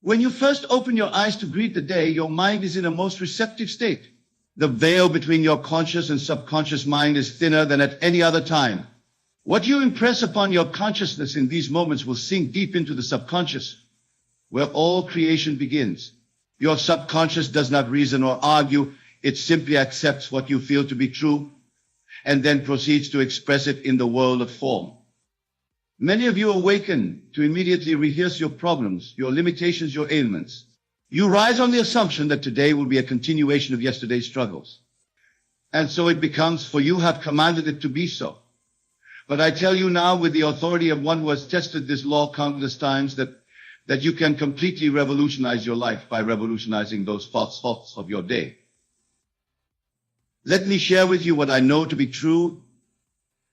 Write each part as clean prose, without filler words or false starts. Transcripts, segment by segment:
When you first open your eyes to greet the day, your mind is in a most receptive state. The veil between your conscious and subconscious mind is thinner than at any other time. What you impress upon your consciousness in these moments will sink deep into the subconscious, where all creation begins. Your subconscious does not reason or argue. It simply accepts what you feel to be true and then proceeds to express it in the world of form. Many of you awaken to immediately rehearse your problems, your limitations, your ailments. You rise on the assumption that today will be a continuation of yesterday's struggles. And so it becomes, for you have commanded it to be so. But I tell you now, with the authority of one who has tested this law countless times, that you can completely revolutionize your life by revolutionizing those false thoughts of your day. Let me share with you what I know to be true.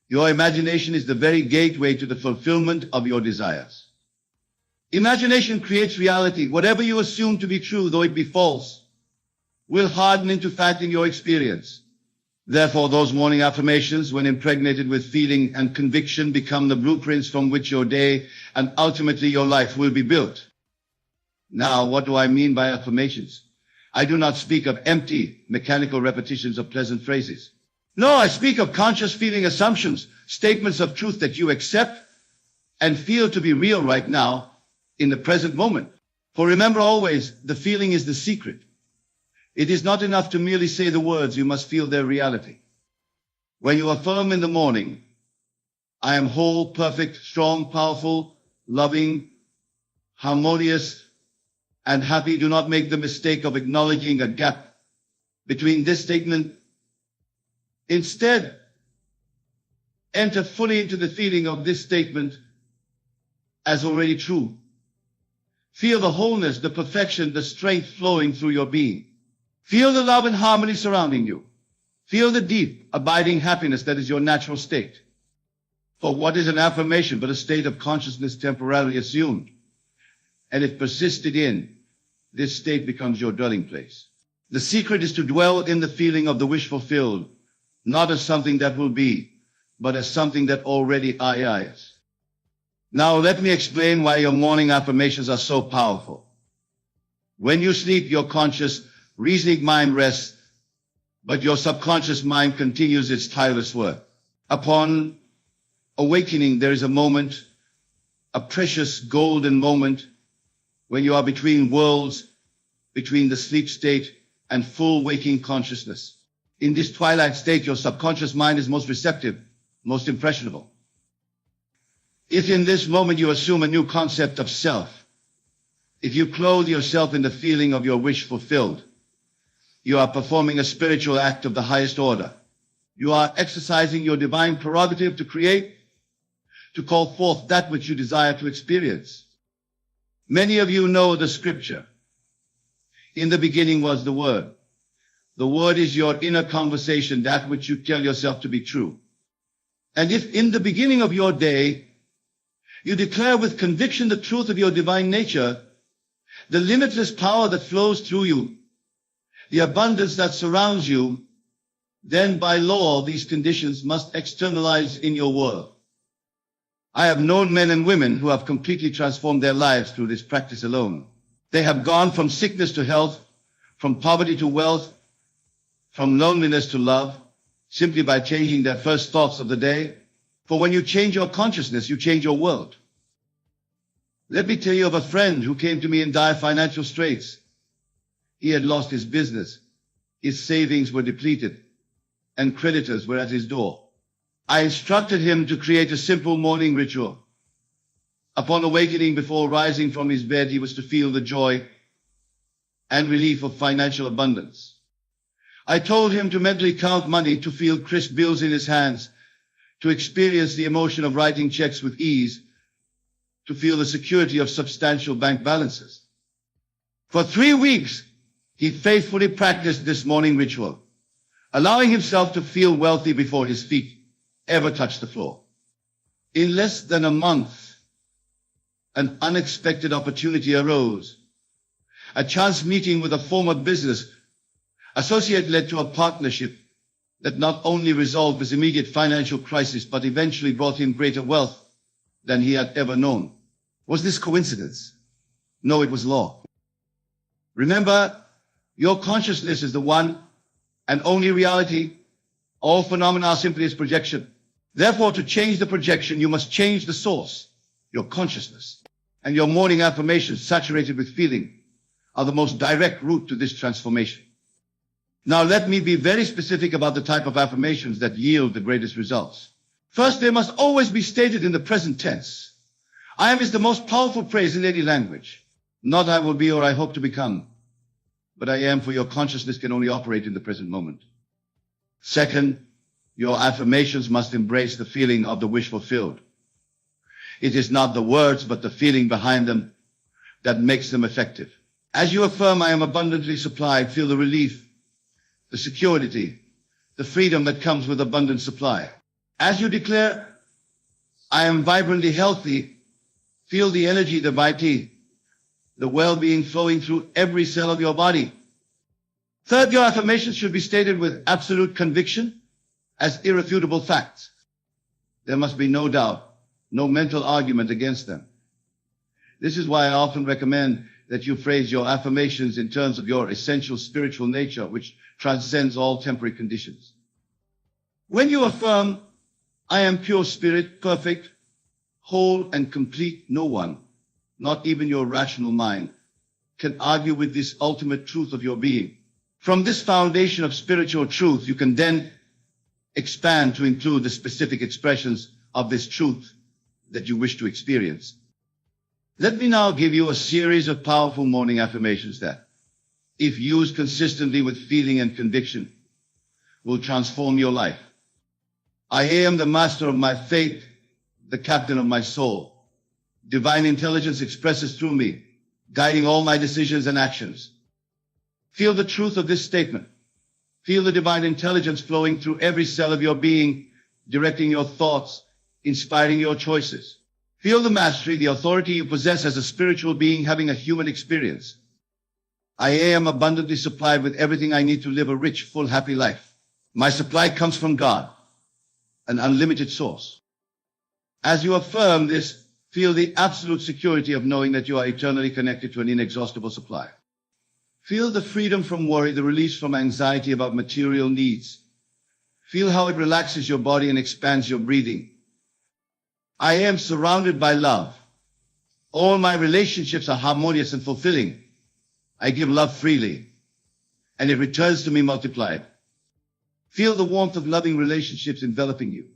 Your imagination is the very gateway to the fulfillment of your desires. Imagination creates reality. Whatever you assume to be true, though it be false, will harden into fact in your experience. Therefore, those morning affirmations, when impregnated with feeling and conviction, become the blueprints from which your day and ultimately your life will be built. Now, what do I mean by affirmations? I do not speak of empty, mechanical repetitions of pleasant phrases. No, I speak of conscious feeling assumptions, statements of truth that you accept and feel to be real right now in the present moment. For remember always, the feeling is the secret. It is not enough to merely say the words, you must feel their reality. When you affirm in the morning, I am whole, perfect, strong, powerful, loving, harmonious, and happy, do not make the mistake of acknowledging a gap between this statement. Instead, enter fully into the feeling of this statement as already true. Feel the wholeness, the perfection, the strength flowing through your being. Feel the love and harmony surrounding you. Feel the deep, abiding happiness that is your natural state. For what is an affirmation but a state of consciousness temporarily assumed? And if persisted in, this state becomes your dwelling place. The secret is to dwell in the feeling of the wish fulfilled, not as something that will be, but as something that already is. Now let me explain why your morning affirmations are so powerful. When you sleep, your conscious, reasoning mind rests, but your subconscious mind continues its tireless work. Upon awakening, there is a moment, a precious golden moment, when you are between worlds, between the sleep state and full waking consciousness. In this twilight state, your subconscious mind is most receptive, most impressionable. If in this moment you assume a new concept of self, if you clothe yourself in the feeling of your wish fulfilled, you are performing a spiritual act of the highest order. You are exercising your divine prerogative to create, to call forth that which you desire to experience. Many of you know the scripture. In the beginning was the Word. The Word is your inner conversation, that which you tell yourself to be true. And if in the beginning of your day, you declare with conviction the truth of your divine nature, the limitless power that flows through you, the abundance that surrounds you, then by law these conditions must externalize in your world. I have known men and women who have completely transformed their lives through this practice alone. They have gone from sickness to health, from poverty to wealth, from loneliness to love, simply by changing their first thoughts of the day. For when you change your consciousness, you change your world. Let me tell you of a friend who came to me in dire financial straits. He had lost his business, his savings were depleted, and creditors were at his door. I instructed him to create a simple morning ritual. Upon awakening, before rising from his bed, he was to feel the joy and relief of financial abundance. I told him to mentally count money, to feel crisp bills in his hands, to experience the emotion of writing checks with ease, to feel the security of substantial bank balances. For 3 weeks, he faithfully practiced this morning ritual, allowing himself to feel wealthy before his feet ever touched the floor. In less than a month, an unexpected opportunity arose. A chance meeting with a former business associate led to a partnership that not only resolved his immediate financial crisis, but eventually brought him greater wealth than he had ever known. Was this coincidence? No, it was law. Remember, your consciousness is the one and only reality. All phenomena are simply its projection. Therefore, to change the projection, you must change the source, your consciousness. And your morning affirmations, saturated with feeling, are the most direct route to this transformation. Now, let me be very specific about the type of affirmations that yield the greatest results. First, they must always be stated in the present tense. I am is the most powerful phrase in any language. Not I will be or I hope to become, but I am, for your consciousness can only operate in the present moment. Second, your affirmations must embrace the feeling of the wish fulfilled. It is not the words, but the feeling behind them that makes them effective. As you affirm, I am abundantly supplied, feel the relief, the security, the freedom that comes with abundant supply. As you declare, I am vibrantly healthy, feel the energy, the vitality, the well-being flowing through every cell of your body. Third, your affirmations should be stated with absolute conviction as irrefutable facts. There must be no doubt, no mental argument against them. This is why I often recommend that you phrase your affirmations in terms of your essential spiritual nature, which transcends all temporary conditions. When you affirm, I am pure spirit, perfect, whole and complete, no one, not even your rational mind, can argue with this ultimate truth of your being. From this foundation of spiritual truth, you can then expand to include the specific expressions of this truth that you wish to experience. Let me now give you a series of powerful morning affirmations that, if used consistently with feeling and conviction, will transform your life. I am the master of my fate, the captain of my soul. Divine intelligence expresses through me, guiding all my decisions and actions. Feel the truth of this statement. Feel the divine intelligence flowing through every cell of your being, directing your thoughts, inspiring your choices. Feel the mastery, the authority you possess as a spiritual being having a human experience. I am abundantly supplied with everything I need to live a rich, full, happy life. My supply comes from God, an unlimited source. As you affirm this, feel the absolute security of knowing that you are eternally connected to an inexhaustible supply. Feel the freedom from worry, the release from anxiety about material needs. Feel how it relaxes your body and expands your breathing. I am surrounded by love. All my relationships are harmonious and fulfilling. I give love freely, and it returns to me multiplied. Feel the warmth of loving relationships enveloping you.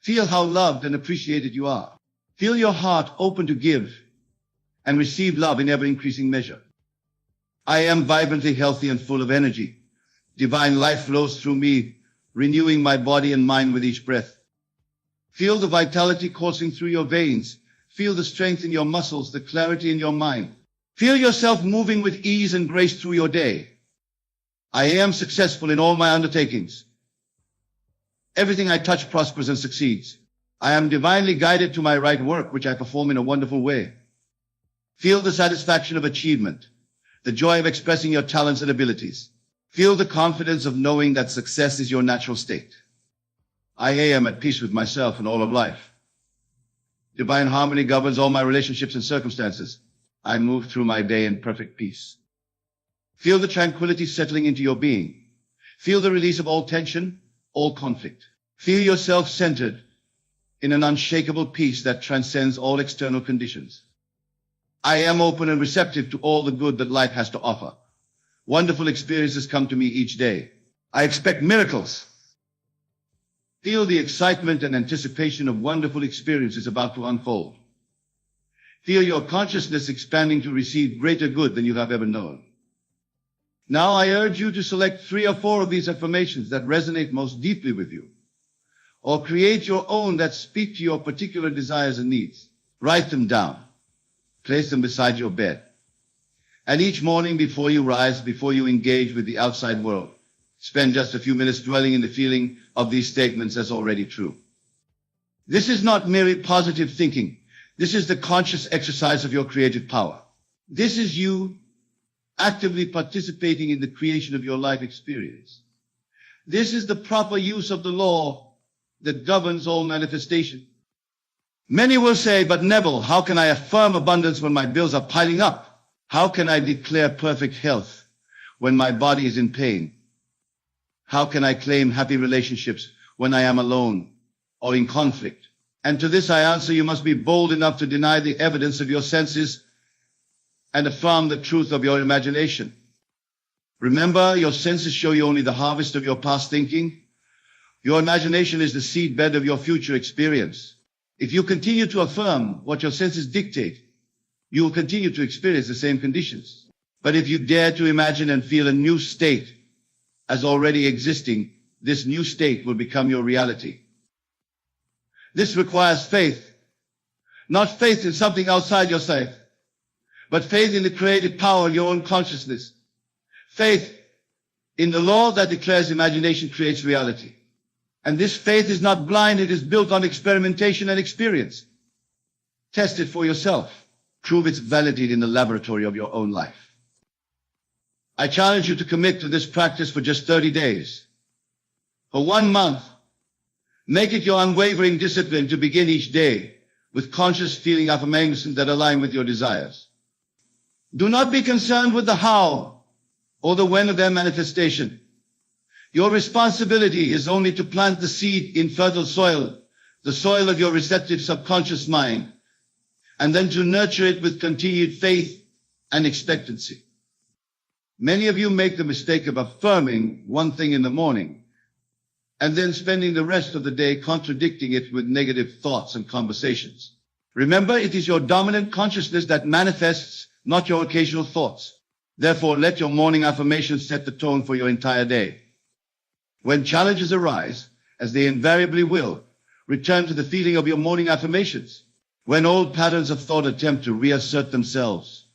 Feel how loved and appreciated you are. Feel your heart open to give and receive love in ever-increasing measure. I am vibrantly healthy and full of energy. Divine life flows through me, renewing my body and mind with each breath. Feel the vitality coursing through your veins. Feel the strength in your muscles, the clarity in your mind. Feel yourself moving with ease and grace through your day. I am successful in all my undertakings. Everything I touch prospers and succeeds. I am divinely guided to my right work, which I perform in a wonderful way. Feel the satisfaction of achievement, the joy of expressing your talents and abilities. Feel the confidence of knowing that success is your natural state. I am at peace with myself and all of life. Divine harmony governs all my relationships and circumstances. I move through my day in perfect peace. Feel the tranquility settling into your being. Feel the release of all tension, all conflict. Feel yourself centered in an unshakable peace that transcends all external conditions. I am open and receptive to all the good that life has to offer. Wonderful experiences come to me each day. I expect miracles. Feel the excitement and anticipation of wonderful experiences about to unfold. Feel your consciousness expanding to receive greater good than you have ever known. Now I urge you to select 3 or 4 of these affirmations that resonate most deeply with you, or create your own that speak to your particular desires and needs. Write them down. Place them beside your bed. And each morning before you rise, before you engage with the outside world, spend just a few minutes dwelling in the feeling of these statements as already true. This is not merely positive thinking. This is the conscious exercise of your creative power. This is you actively participating in the creation of your life experience. This is the proper use of the law that governs all manifestation. Many will say, but Neville, how can I affirm abundance when my bills are piling up? How can I declare perfect health when my body is in pain? How can I claim happy relationships when I am alone or in conflict? And to this I answer, you must be bold enough to deny the evidence of your senses and affirm the truth of your imagination. Remember, your senses show you only the harvest of your past thinking. Your imagination is the seedbed of your future experience. If you continue to affirm what your senses dictate, you will continue to experience the same conditions. But if you dare to imagine and feel a new state as already existing, this new state will become your reality. This requires faith, not faith in something outside yourself, but faith in the creative power of your own consciousness. Faith in the law that declares imagination creates reality. And this faith is not blind, it is built on experimentation and experience. Test it for yourself. Prove its validity in the laboratory of your own life. I challenge you to commit to this practice for just 30 days. For 1 month, make it your unwavering discipline to begin each day with conscious feeling affirmations that align with your desires. Do not be concerned with the how or the when of their manifestation. Your responsibility is only to plant the seed in fertile soil, the soil of your receptive subconscious mind, and then to nurture it with continued faith and expectancy. Many of you make the mistake of affirming one thing in the morning and then spending the rest of the day contradicting it with negative thoughts and conversations. Remember, it is your dominant consciousness that manifests, not your occasional thoughts. Therefore, let your morning affirmations set the tone for your entire day. When challenges arise, as they invariably will, return to the feeling of your morning affirmations. When old patterns of thought attempt to reassert themselves,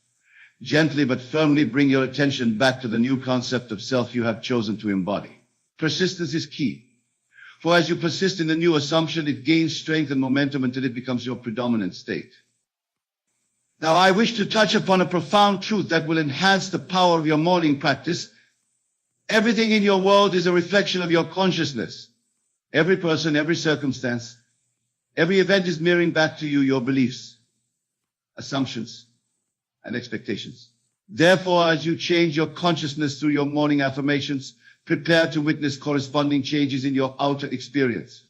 gently but firmly bring your attention back to the new concept of self you have chosen to embody. Persistence is key. For as you persist in the new assumption, it gains strength and momentum until it becomes your predominant state. Now, I wish to touch upon a profound truth that will enhance the power of your morning practice. Everything in your world is a reflection of your consciousness. Every person, every circumstance, every event is mirroring back to you your beliefs, assumptions, and expectations. Therefore, as you change your consciousness through your morning affirmations, prepare to witness corresponding changes in your outer experience.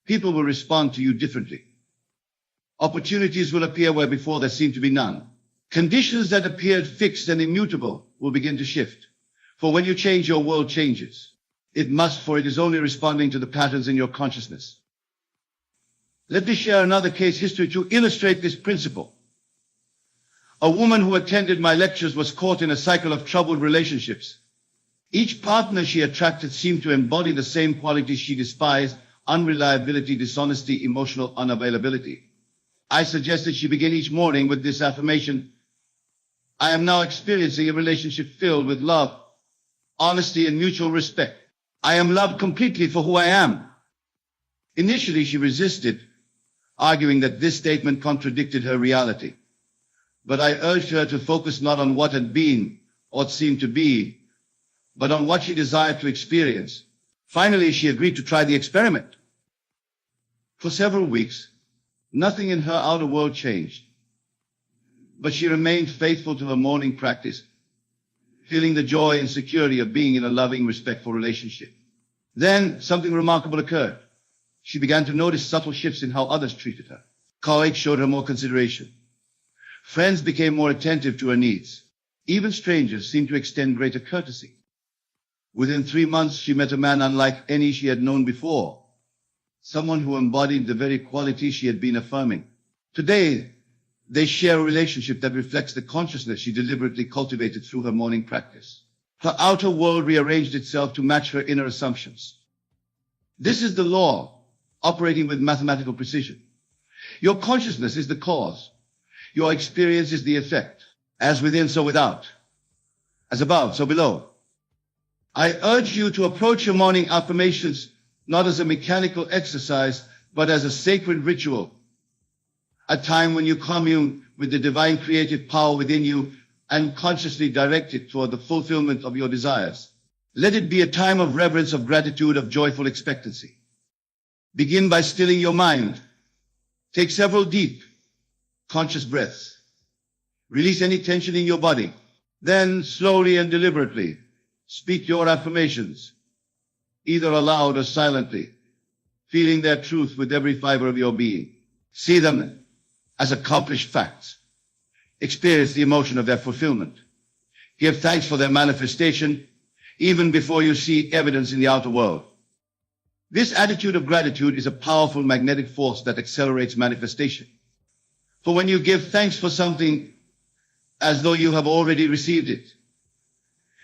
People will respond to you differently. Opportunities will appear where before there seemed to be none. Conditions that appeared fixed and immutable will begin to shift. For when you change, your world changes. It must, for it is only responding to the patterns in your consciousness. Let me share another case history to illustrate this principle. A woman who attended my lectures was caught in a cycle of troubled relationships. Each partner she attracted seemed to embody the same qualities she despised: unreliability, dishonesty, emotional unavailability. I suggested she begin each morning with this affirmation: I am now experiencing a relationship filled with love, honesty, and mutual respect. I am loved completely for who I am. Initially, she resisted, arguing that this statement contradicted her reality. But I urged her to focus not on what had been or seemed to be, but on what she desired to experience. Finally, she agreed to try the experiment. For several weeks, nothing in her outer world changed, but she remained faithful to her morning practice, feeling the joy and security of being in a loving, respectful relationship. Then something remarkable occurred. She began to notice subtle shifts in how others treated her. Colleagues showed her more consideration. Friends became more attentive to her needs. Even strangers seemed to extend greater courtesy. Within 3 months, she met a man unlike any she had known before, someone who embodied the very qualities she had been affirming. Today, they share a relationship that reflects the consciousness she deliberately cultivated through her morning practice. Her outer world rearranged itself to match her inner assumptions. This is the law, operating with mathematical precision. Your consciousness is the cause. Your experience is the effect. As within, so without. As above, so below. I urge you to approach your morning affirmations not as a mechanical exercise, but as a sacred ritual. A time when you commune with the divine creative power within you and consciously direct it toward the fulfillment of your desires. Let it be a time of reverence, of gratitude, of joyful expectancy. Begin by stilling your mind. Take several deep, conscious breaths. Release any tension in your body. Then, slowly and deliberately, speak your affirmations, either aloud or silently, feeling their truth with every fiber of your being. See them as accomplished facts. Experience the emotion of their fulfillment. Give thanks for their manifestation, even before you see evidence in the outer world. This attitude of gratitude is a powerful magnetic force that accelerates manifestation. For when you give thanks for something as though you have already received it,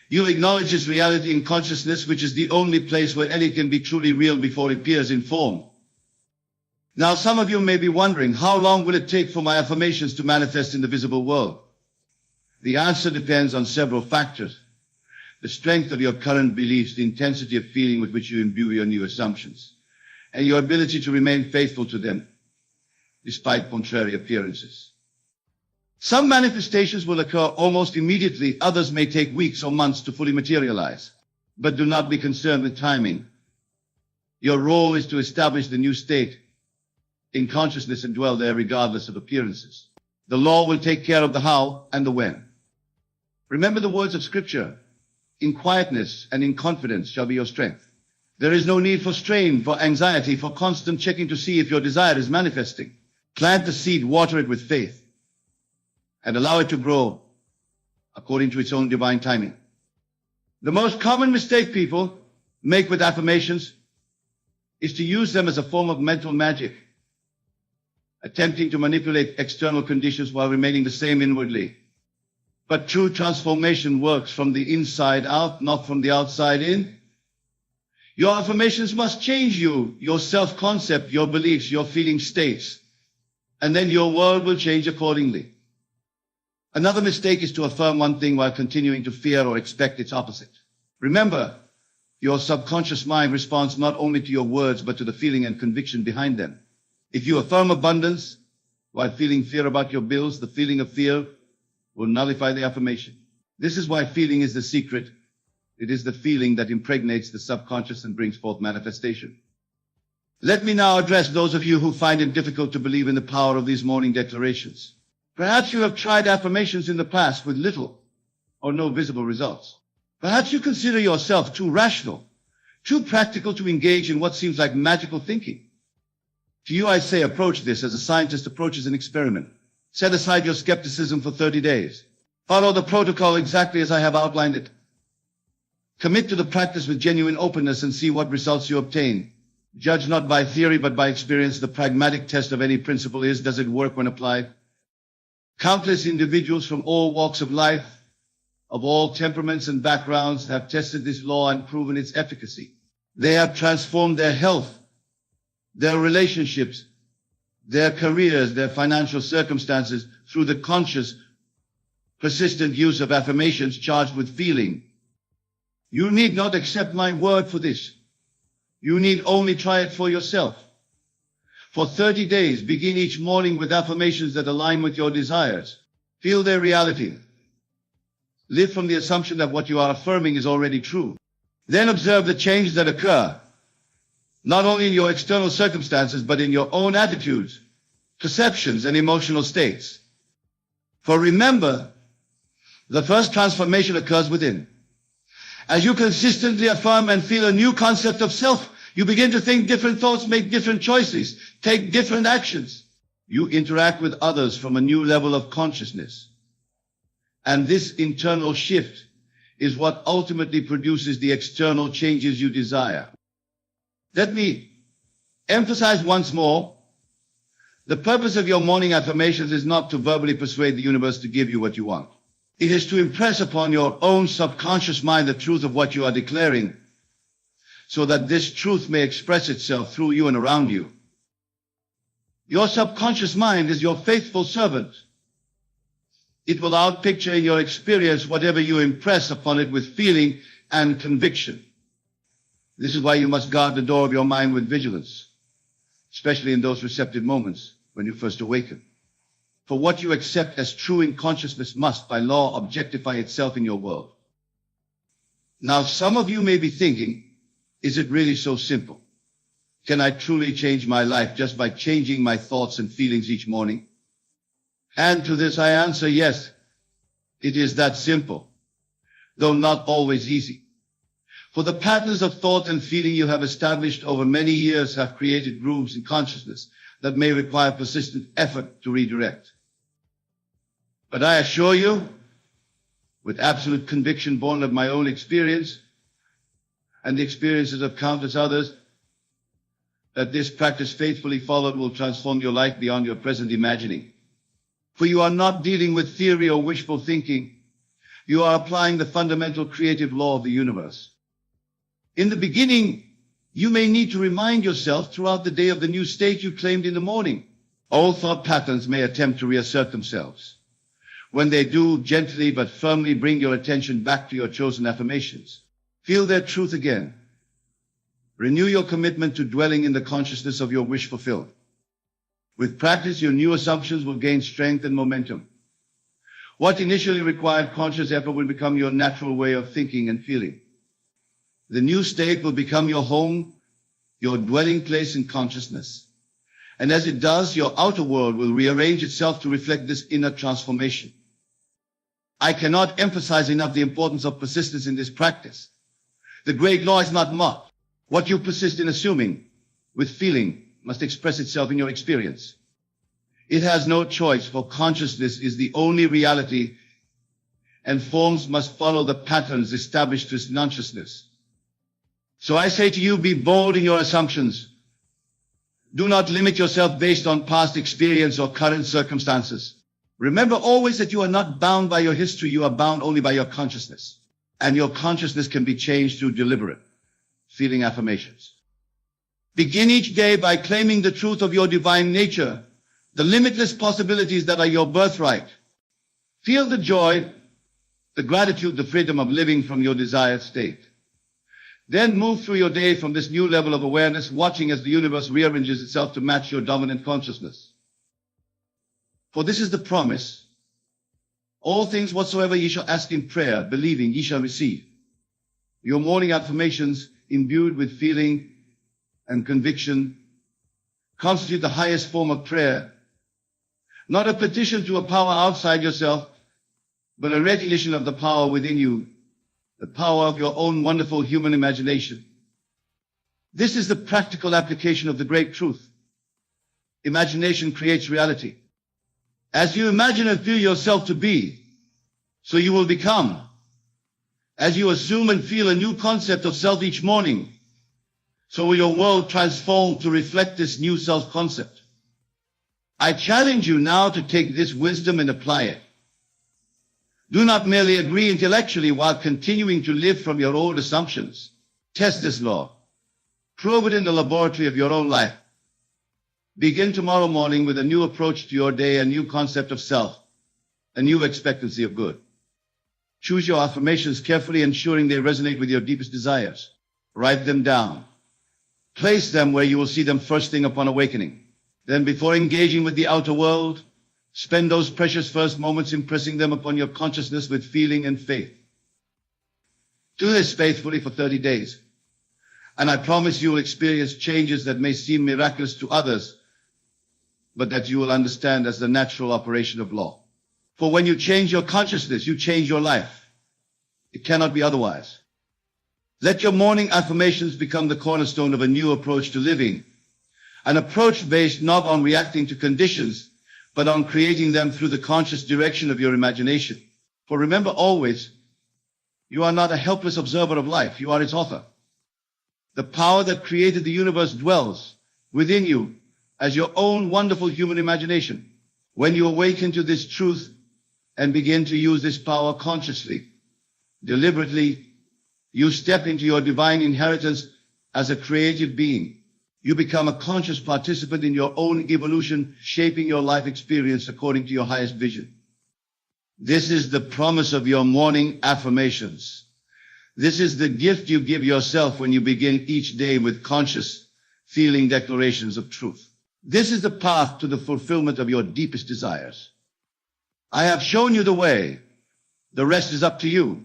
you acknowledge its reality in consciousness, which is the only place where any can be truly real before it appears in form. Now, some of you may be wondering, how long will it take for my affirmations to manifest in the visible world? The answer depends on several factors. The strength of your current beliefs, the intensity of feeling with which you imbue your new assumptions, and your ability to remain faithful to them, despite contrary appearances. Some manifestations will occur almost immediately, others may take weeks or months to fully materialize. But do not be concerned with timing. Your role is to establish the new state in consciousness and dwell there regardless of appearances. The law will take care of the how and the when. Remember the words of Scripture. In quietness and in confidence shall be your strength. There is no need for strain, for anxiety, for constant checking to see if your desire is manifesting. Plant the seed, water it with faith, and allow it to grow according to its own divine timing. The most common mistake people make with affirmations is to use them as a form of mental magic, attempting to manipulate external conditions while remaining the same inwardly. But true transformation works from the inside out, not from the outside in. Your affirmations must change you, your self-concept, your beliefs, your feeling states, and then your world will change accordingly. Another mistake is to affirm one thing while continuing to fear or expect its opposite. Remember, your subconscious mind responds not only to your words, but to the feeling and conviction behind them. If you affirm abundance while feeling fear about your bills, the feeling of fear will nullify the affirmation. This is why feeling is the secret. It is the feeling that impregnates the subconscious and brings forth manifestation. Let me now address those of you who find it difficult to believe in the power of these morning declarations. Perhaps you have tried affirmations in the past with little or no visible results. Perhaps you consider yourself too rational, too practical to engage in what seems like magical thinking. To you I say, approach this as a scientist approaches an experiment. Set aside your skepticism for 30 days. Follow the protocol exactly as I have outlined it. Commit to the practice with genuine openness and see what results you obtain. Judge not by theory but by experience. The pragmatic test of any principle is, does it work when applied? Countless individuals from all walks of life, of all temperaments and backgrounds, have tested this law and proven its efficacy. They have transformed their health, their relationships, their careers, their financial circumstances through the conscious, persistent use of affirmations charged with feeling. You need not accept my word for this. You need only try it for yourself. For 30 days, begin each morning with affirmations that align with your desires. Feel their reality. Live from the assumption that what you are affirming is already true. Then observe the changes that occur, not only in your external circumstances, but in your own attitudes, perceptions, and emotional states. For remember, the first transformation occurs within. As you consistently affirm and feel a new concept of self, you begin to think different thoughts, make different choices, take different actions. You interact with others from a new level of consciousness. And this internal shift is what ultimately produces the external changes you desire. Let me emphasize once more, the purpose of your morning affirmations is not to verbally persuade the universe to give you what you want. It is to impress upon your own subconscious mind the truth of what you are declaring, so that this truth may express itself through you and around you. Your subconscious mind is your faithful servant. It will outpicture in your experience whatever you impress upon it with feeling and conviction. This is why you must guard the door of your mind with vigilance, especially in those receptive moments when you first awaken. For what you accept as true in consciousness must, by law, objectify itself in your world. Now, some of you may be thinking, is it really so simple? Can I truly change my life just by changing my thoughts and feelings each morning? And to this I answer, yes, It is that simple, though not always easy. For the patterns of thought and feeling you have established over many years have created grooves in consciousness that may require persistent effort to redirect. But I assure you, with absolute conviction born of my own experience and the experiences of countless others, that this practice faithfully followed will transform your life beyond your present imagining. For you are not dealing with theory or wishful thinking. You are applying the fundamental creative law of the universe. In the beginning, you may need to remind yourself throughout the day of the new state you claimed in the morning. Old thought patterns may attempt to reassert themselves. When they do, gently but firmly bring your attention back to your chosen affirmations. Feel their truth again. Renew your commitment to dwelling in the consciousness of your wish fulfilled. With practice, your new assumptions will gain strength and momentum. What initially required conscious effort will become your natural way of thinking and feeling. The new state will become your home, your dwelling place in consciousness. And as it does, your outer world will rearrange itself to reflect this inner transformation. I cannot emphasize enough the importance of persistence in this practice. The great law is not mocked. What you persist in assuming with feeling must express itself in your experience. It has no choice, for consciousness is the only reality, and forms must follow the patterns established through consciousness. So I say to you, be bold in your assumptions. Do not limit yourself based on past experience or current circumstances. Remember always that you are not bound by your history, you are bound only by your consciousness. And your consciousness can be changed through deliberate feeling affirmations. Begin each day by claiming the truth of your divine nature, the limitless possibilities that are your birthright. Feel the joy, the gratitude, the freedom of living from your desired state. Then move through your day from this new level of awareness, watching as the universe rearranges itself to match your dominant consciousness. For this is the promise: all things whatsoever ye shall ask in prayer, believing, ye shall receive. Your morning affirmations, imbued with feeling and conviction, constitute the highest form of prayer. Not a petition to a power outside yourself, but a recognition of the power within you, the power of your own wonderful human imagination. This is the practical application of the great truth. Imagination creates reality. As you imagine and feel yourself to be, so you will become. As you assume and feel a new concept of self each morning, so will your world transform to reflect this new self-concept. I challenge you now to take this wisdom and apply it. Do not merely agree intellectually while continuing to live from your old assumptions. Test this law. Prove it in the laboratory of your own life. Begin tomorrow morning with a new approach to your day, a new concept of self, a new expectancy of good. Choose your affirmations carefully, ensuring they resonate with your deepest desires. Write them down. Place them where you will see them first thing upon awakening. Then, before engaging with the outer world, spend those precious first moments impressing them upon your consciousness with feeling and faith. Do this faithfully for 30 days, and I promise you will experience changes that may seem miraculous to others, but that you will understand as the natural operation of law. For when you change your consciousness, you change your life. It cannot be otherwise. Let your morning affirmations become the cornerstone of a new approach to living, an approach based not on reacting to conditions, but on creating them through the conscious direction of your imagination. For remember always, you are not a helpless observer of life, you are its author. The power that created the universe dwells within you as your own wonderful human imagination. When you awaken to this truth and begin to use this power consciously, deliberately, you step into your divine inheritance as a creative being. You become a conscious participant in your own evolution, shaping your life experience according to your highest vision. This is the promise of your morning affirmations. This is the gift you give yourself when you begin each day with conscious, feeling declarations of truth. This is the path to the fulfillment of your deepest desires. I have shown you the way. The rest is up to you.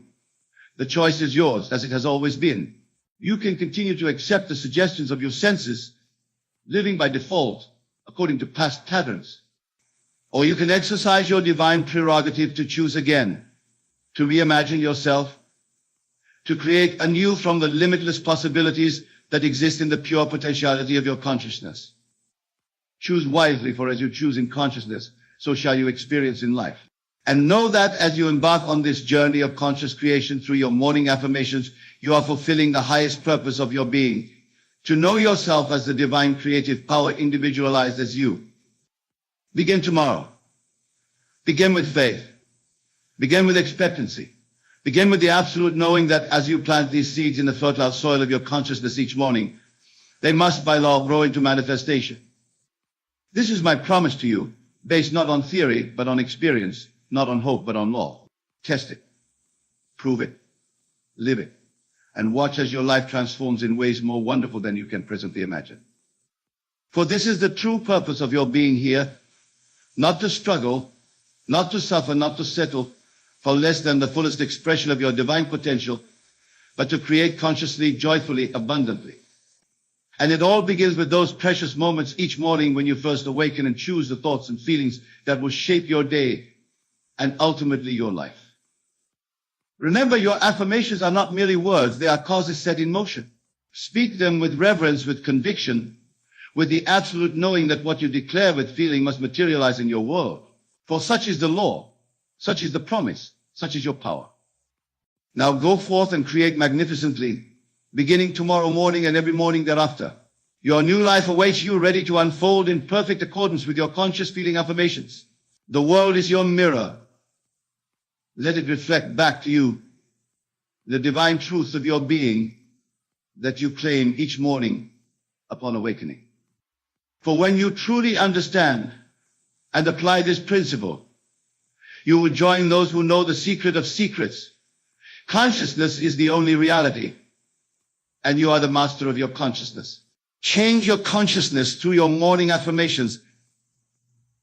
The choice is yours, as it has always been. You can continue to accept the suggestions of your senses, living by default, according to past patterns. Or you can exercise your divine prerogative to choose again, to reimagine yourself, to create anew from the limitless possibilities that exist in the pure potentiality of your consciousness. Choose wisely, for as you choose in consciousness, so shall you experience in life. And know that as you embark on this journey of conscious creation through your morning affirmations, you are fulfilling the highest purpose of your being, to know yourself as the divine creative power individualized as you. Begin tomorrow. Begin with faith. Begin with expectancy. Begin with the absolute knowing that as you plant these seeds in the fertile soil of your consciousness each morning, they must by law grow into manifestation. This is my promise to you, based not on theory, but on experience, not on hope, but on law. Test it. Prove it. Live it. And watch as your life transforms in ways more wonderful than you can presently imagine. For this is the true purpose of your being here, not to struggle, not to suffer, not to settle for less than the fullest expression of your divine potential, but to create consciously, joyfully, abundantly. And it all begins with those precious moments each morning when you first awaken and choose the thoughts and feelings that will shape your day and ultimately your life. Remember, your affirmations are not merely words, they are causes set in motion. Speak them with reverence, with conviction, with the absolute knowing that what you declare with feeling must materialize in your world. For such is the law, such is the promise, such is your power. Now go forth and create magnificently, beginning tomorrow morning and every morning thereafter. Your new life awaits you, ready to unfold in perfect accordance with your conscious feeling affirmations. The world is your mirror. Let it reflect back to you the divine truth of your being that you claim each morning upon awakening. For when you truly understand and apply this principle, you will join those who know the secret of secrets. Consciousness is the only reality, and you are the master of your consciousness. Change your consciousness through your morning affirmations,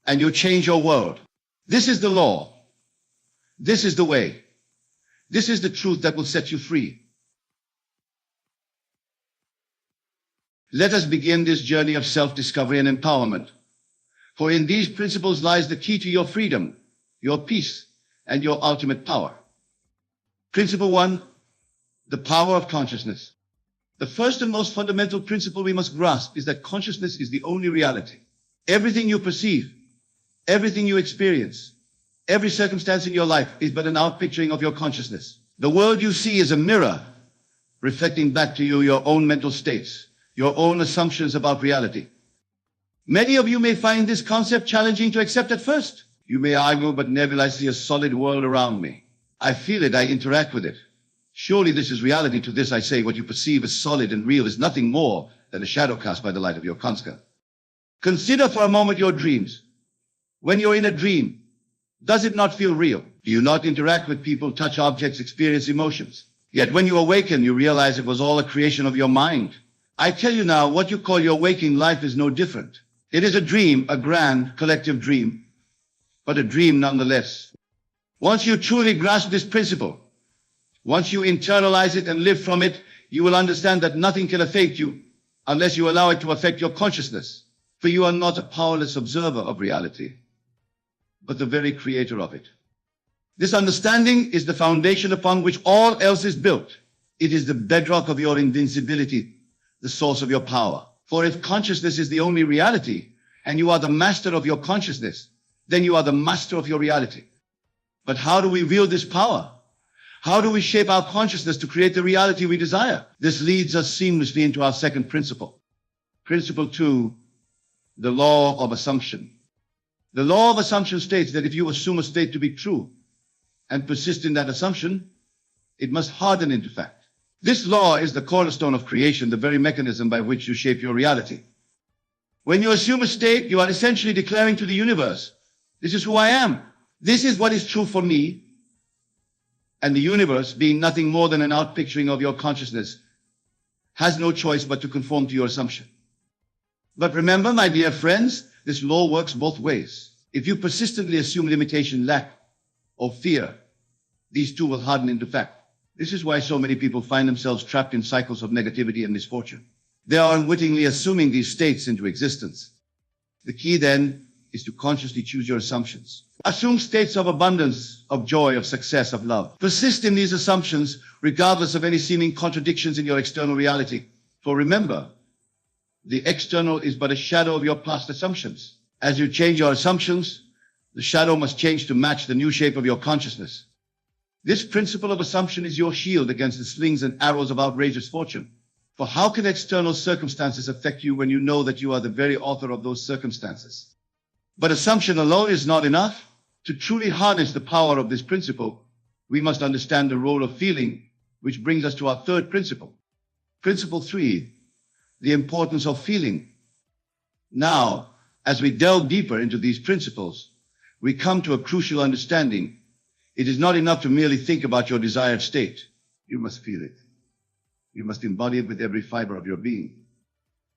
and you change your world. This is the law. This is the way. This is the truth that will set you free. Let us begin this journey of self-discovery and empowerment. For in these principles lies the key to your freedom, your peace, and your ultimate power. Principle 1, the power of consciousness. The first and most fundamental principle we must grasp is that consciousness is the only reality. Everything you perceive, everything you experience, every circumstance in your life is but an outpicturing of your consciousness. The world you see is a mirror reflecting back to you your own mental states, your own assumptions about reality. Many of you may find this concept challenging to accept at first. You may argue, but Neville, I see a solid world around me. I feel it, I interact with it. Surely this is reality. To this I say, what you perceive as solid and real is nothing more than a shadow cast by the light of your conscience. Consider for a moment your dreams. When you're in a dream, does it not feel real? Do you not interact with people, touch objects, experience emotions? Yet when you awaken, you realize it was all a creation of your mind. I tell you now, what you call your waking life is no different. It is a dream, a grand collective dream, but a dream nonetheless. Once you truly grasp this principle, once you internalize it and live from it, you will understand that nothing can affect you unless you allow it to affect your consciousness. For you are not a powerless observer of reality, but the very creator of it. This understanding is the foundation upon which all else is built. It is the bedrock of your invincibility, the source of your power. For if consciousness is the only reality, and you are the master of your consciousness, then you are the master of your reality. But how do we wield this power? How do we shape our consciousness to create the reality we desire? This leads us seamlessly into our second principle. Principle 2, the law of assumption. The law of assumption states that if you assume a state to be true and persist in that assumption, it must harden into fact. This law is the cornerstone of creation, the very mechanism by which you shape your reality. When you assume a state, you are essentially declaring to the universe, this is who I am. This is what is true for me. And the universe, being nothing more than an outpicturing of your consciousness, has no choice but to conform to your assumption. But remember, my dear friends, this law works both ways. If you persistently assume limitation, lack, or fear, these two will harden into fact. This is why so many people find themselves trapped in cycles of negativity and misfortune. They are unwittingly assuming these states into existence. The key then is to consciously choose your assumptions. Assume states of abundance, of joy, of success, of love. Persist in these assumptions regardless of any seeming contradictions in your external reality. For remember, the external is but a shadow of your past assumptions. As you change your assumptions, the shadow must change to match the new shape of your consciousness. This principle of assumption is your shield against the slings and arrows of outrageous fortune. For how can external circumstances affect you when you know that you are the very author of those circumstances? But assumption alone is not enough. To truly harness the power of this principle, we must understand the role of feeling, which brings us to our third principle. Principle 3, the importance of feeling. Now, as we delve deeper into these principles, we come to a crucial understanding. It is not enough to merely think about your desired state. You must feel it. You must embody it with every fiber of your being.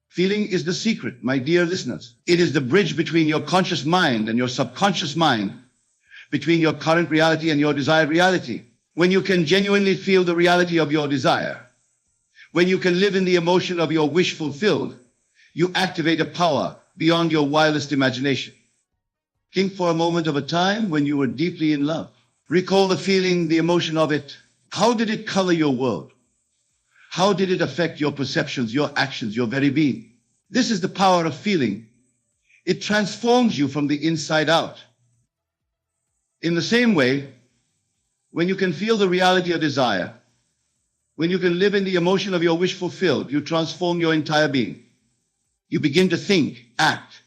Feeling is the secret, my dear listeners. It is the bridge between your conscious mind and your subconscious mind, between your current reality and your desired reality. When you can genuinely feel the reality of your desire, when you can live in the emotion of your wish fulfilled, you activate a power beyond your wildest imagination. Think for a moment of a time when you were deeply in love. Recall the feeling, the emotion of it. How did it color your world? How did it affect your perceptions, your actions, your very being? This is the power of feeling. It transforms you from the inside out. In the same way, when you can feel the reality of desire, when you can live in the emotion of your wish fulfilled, you transform your entire being. You begin to think, act,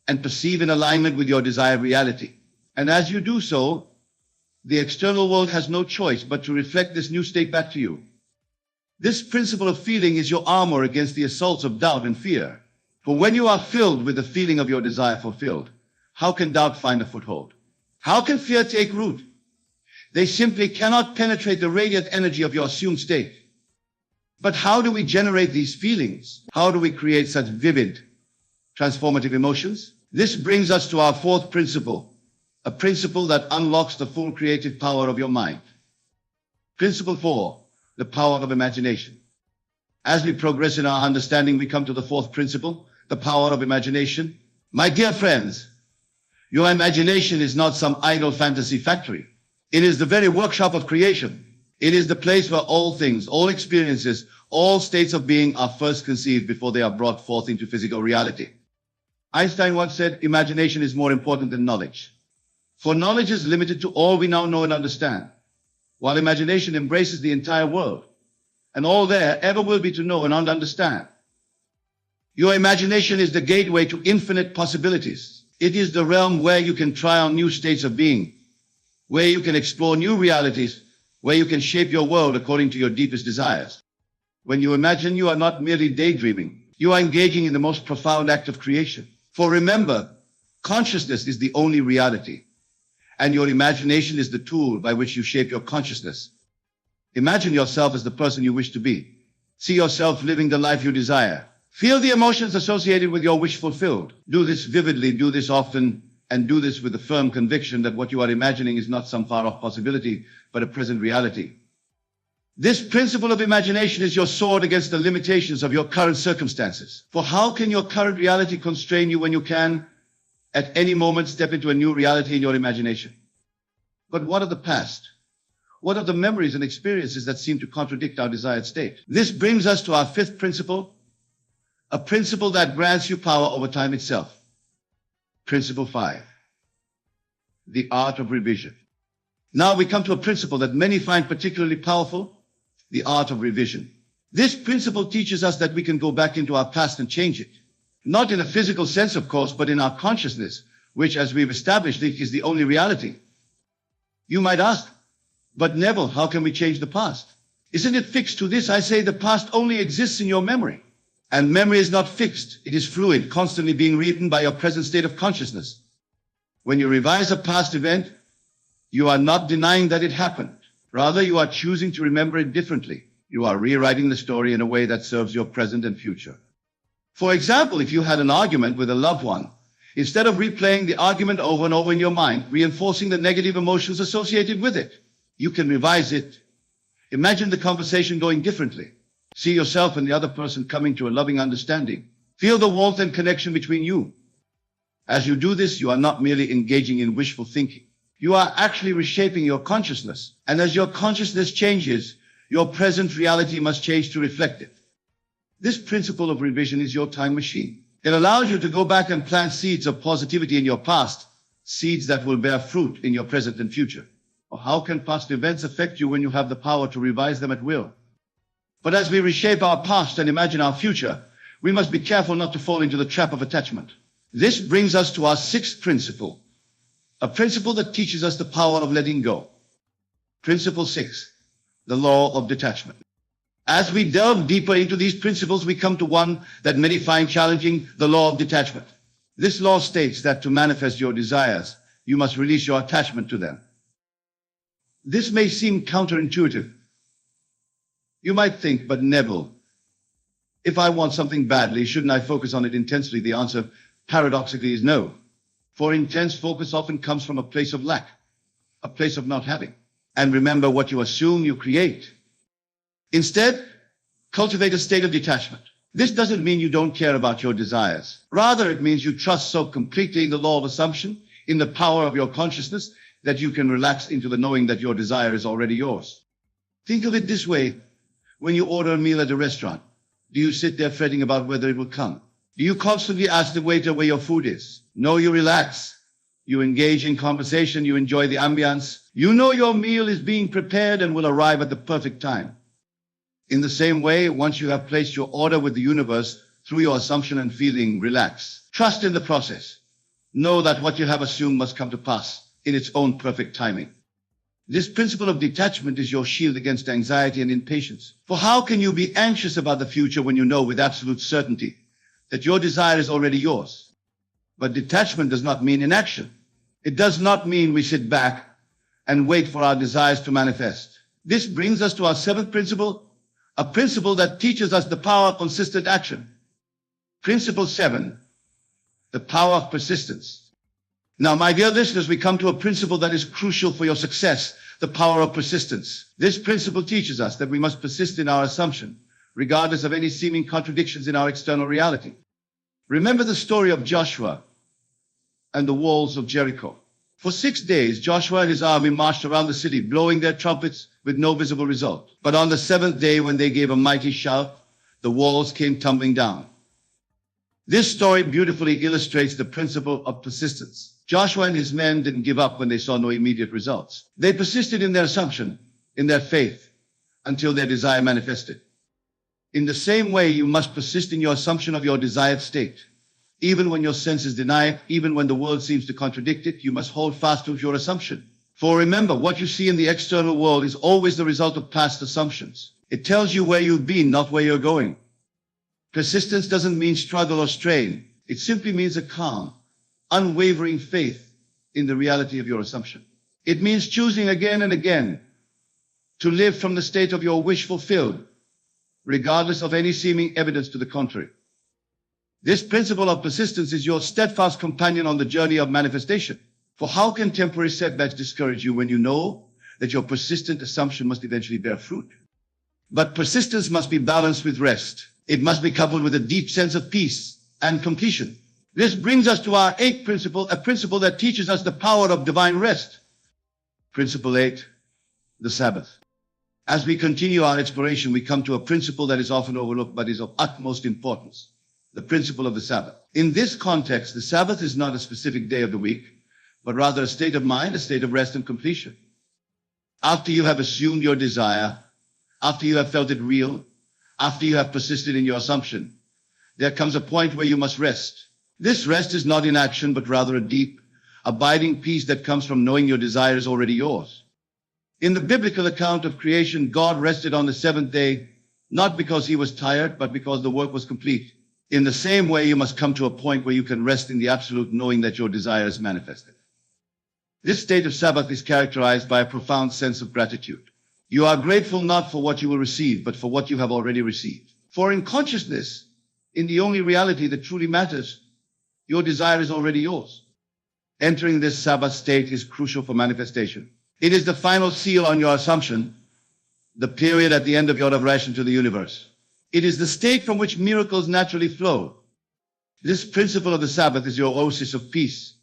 and perceive in alignment with your desired reality. And as you do so, the external world has no choice but to reflect this new state back to you. This principle of feeling is your armor against the assaults of doubt and fear. For when you are filled with the feeling of your desire fulfilled, how can doubt find a foothold? How can fear take root? They simply cannot penetrate the radiant energy of your assumed state. But how do we generate these feelings? How do we create such vivid, transformative emotions? This brings us to our fourth principle, a principle that unlocks the full creative power of your mind. Principle 4, the power of imagination. As we progress in our understanding, we come to the fourth principle, the power of imagination. My dear friends, your imagination is not some idle fantasy factory. It is the very workshop of creation. It is the place where all things, all experiences, all states of being are first conceived before they are brought forth into physical reality. Einstein once said, imagination is more important than knowledge. For knowledge is limited to all we now know and understand, while imagination embraces the entire world, and all there ever will be to know and understand. Your imagination is the gateway to infinite possibilities. It is the realm where you can try on new states of being, where you can explore new realities, where you can shape your world according to your deepest desires. When you imagine, you are not merely daydreaming. You are engaging in the most profound act of creation. For remember, consciousness is the only reality, and your imagination is the tool by which you shape your consciousness. Imagine yourself as the person you wish to be. See yourself living the life you desire. Feel the emotions associated with your wish fulfilled. Do this vividly, do this often, and do this with the firm conviction that what you are imagining is not some far-off possibility, but a present reality. This principle of imagination is your sword against the limitations of your current circumstances. For how can your current reality constrain you when you can, at any moment, step into a new reality in your imagination? But what of the past? What of the memories and experiences that seem to contradict our desired state? This brings us to our fifth principle, a principle that grants you power over time itself. Principle 5, the art of revision. Now we come to a principle that many find particularly powerful, the art of revision. This principle teaches us that we can go back into our past and change it. Not in a physical sense, of course, but in our consciousness, which, as we've established, is the only reality. You might ask, but Neville, how can we change the past? Isn't it fixed? To this I say the past only exists in your memory. And memory is not fixed. It is fluid, constantly being rewritten by your present state of consciousness. When you revise a past event, you are not denying that it happened. Rather, you are choosing to remember it differently. You are rewriting the story in a way that serves your present and future. For example, if you had an argument with a loved one, instead of replaying the argument over and over in your mind, reinforcing the negative emotions associated with it, you can revise it. Imagine the conversation going differently. See yourself and the other person coming to a loving understanding. Feel the warmth and connection between you. As you do this, you are not merely engaging in wishful thinking. You are actually reshaping your consciousness. And as your consciousness changes, your present reality must change to reflect it. This principle of revision is your time machine. It allows you to go back and plant seeds of positivity in your past, seeds that will bear fruit in your present and future. Or how can past events affect you when you have the power to revise them at will? But as we reshape our past and imagine our future, we must be careful not to fall into the trap of attachment. This brings us to our sixth principle, a principle that teaches us the power of letting go. Principle 6, the law of detachment. As we delve deeper into these principles, we come to one that many find challenging, the law of detachment. This law states that to manifest your desires, you must release your attachment to them. This may seem counterintuitive. You might think, but Neville, if I want something badly, shouldn't I focus on it intensely? The answer, paradoxically, is no. For intense focus often comes from a place of lack, a place of not having. And remember, what you assume, you create. Instead, cultivate a state of detachment. This doesn't mean you don't care about your desires. Rather, it means you trust so completely in the law of assumption, in the power of your consciousness, that you can relax into the knowing that your desire is already yours. Think of it this way. When you order a meal at a restaurant, do you sit there fretting about whether it will come? Do you constantly ask the waiter where your food is? No, you relax. You engage in conversation. You enjoy the ambience. You know your meal is being prepared and will arrive at the perfect time. In the same way, once you have placed your order with the universe through your assumption and feeling, relax. Trust in the process. Know that what you have assumed must come to pass in its own perfect timing. This principle of detachment is your shield against anxiety and impatience. For how can you be anxious about the future when you know with absolute certainty that your desire is already yours? But detachment does not mean inaction. It does not mean we sit back and wait for our desires to manifest. This brings us to our seventh principle, a principle that teaches us the power of consistent action. Principle 7, the power of persistence. Now, my dear listeners, we come to a principle that is crucial for your success, the power of persistence. This principle teaches us that we must persist in our assumption, regardless of any seeming contradictions in our external reality. Remember the story of Joshua and the walls of Jericho. For 6 days, Joshua and his army marched around the city, blowing their trumpets with no visible result. But on the 7th day, when they gave a mighty shout, the walls came tumbling down. This story beautifully illustrates the principle of persistence. Joshua and his men didn't give up when they saw no immediate results. They persisted in their assumption, in their faith, until their desire manifested. In the same way, you must persist in your assumption of your desired state. Even when your senses deny it, even when the world seems to contradict it, you must hold fast to your assumption. For remember, what you see in the external world is always the result of past assumptions. It tells you where you've been, not where you're going. Persistence doesn't mean struggle or strain. It simply means a calm, unwavering faith in the reality of your assumption. It means choosing again and again to live from the state of your wish fulfilled, regardless of any seeming evidence to the contrary. This principle of persistence is your steadfast companion on the journey of manifestation. For how can temporary setbacks discourage you when you know that your persistent assumption must eventually bear fruit? But persistence must be balanced with rest. It must be coupled with a deep sense of peace and completion. This brings us to our eighth principle, a principle that teaches us the power of divine rest. Principle 8, the Sabbath. As we continue our exploration, we come to a principle that is often overlooked but is of utmost importance. The principle of the Sabbath. In this context, the Sabbath is not a specific day of the week, but rather a state of mind, a state of rest and completion. After you have assumed your desire, after you have felt it real, after you have persisted in your assumption, there comes a point where you must rest. This rest is not inaction, but rather a deep, abiding peace that comes from knowing your desire is already yours. In the biblical account of creation, God rested on the seventh day, not because he was tired, but because the work was complete. In the same way, you must come to a point where you can rest in the absolute knowing that your desire is manifested. This state of Sabbath is characterized by a profound sense of gratitude. You are grateful not for what you will receive, but for what you have already received. For in consciousness, in the only reality that truly matters, your desire is already yours. Entering this Sabbath state is crucial for manifestation. It is the final seal on your assumption, the period at the end of your relation to the universe. It is the state from which miracles naturally flow. This principle of the Sabbath is your oasis of peace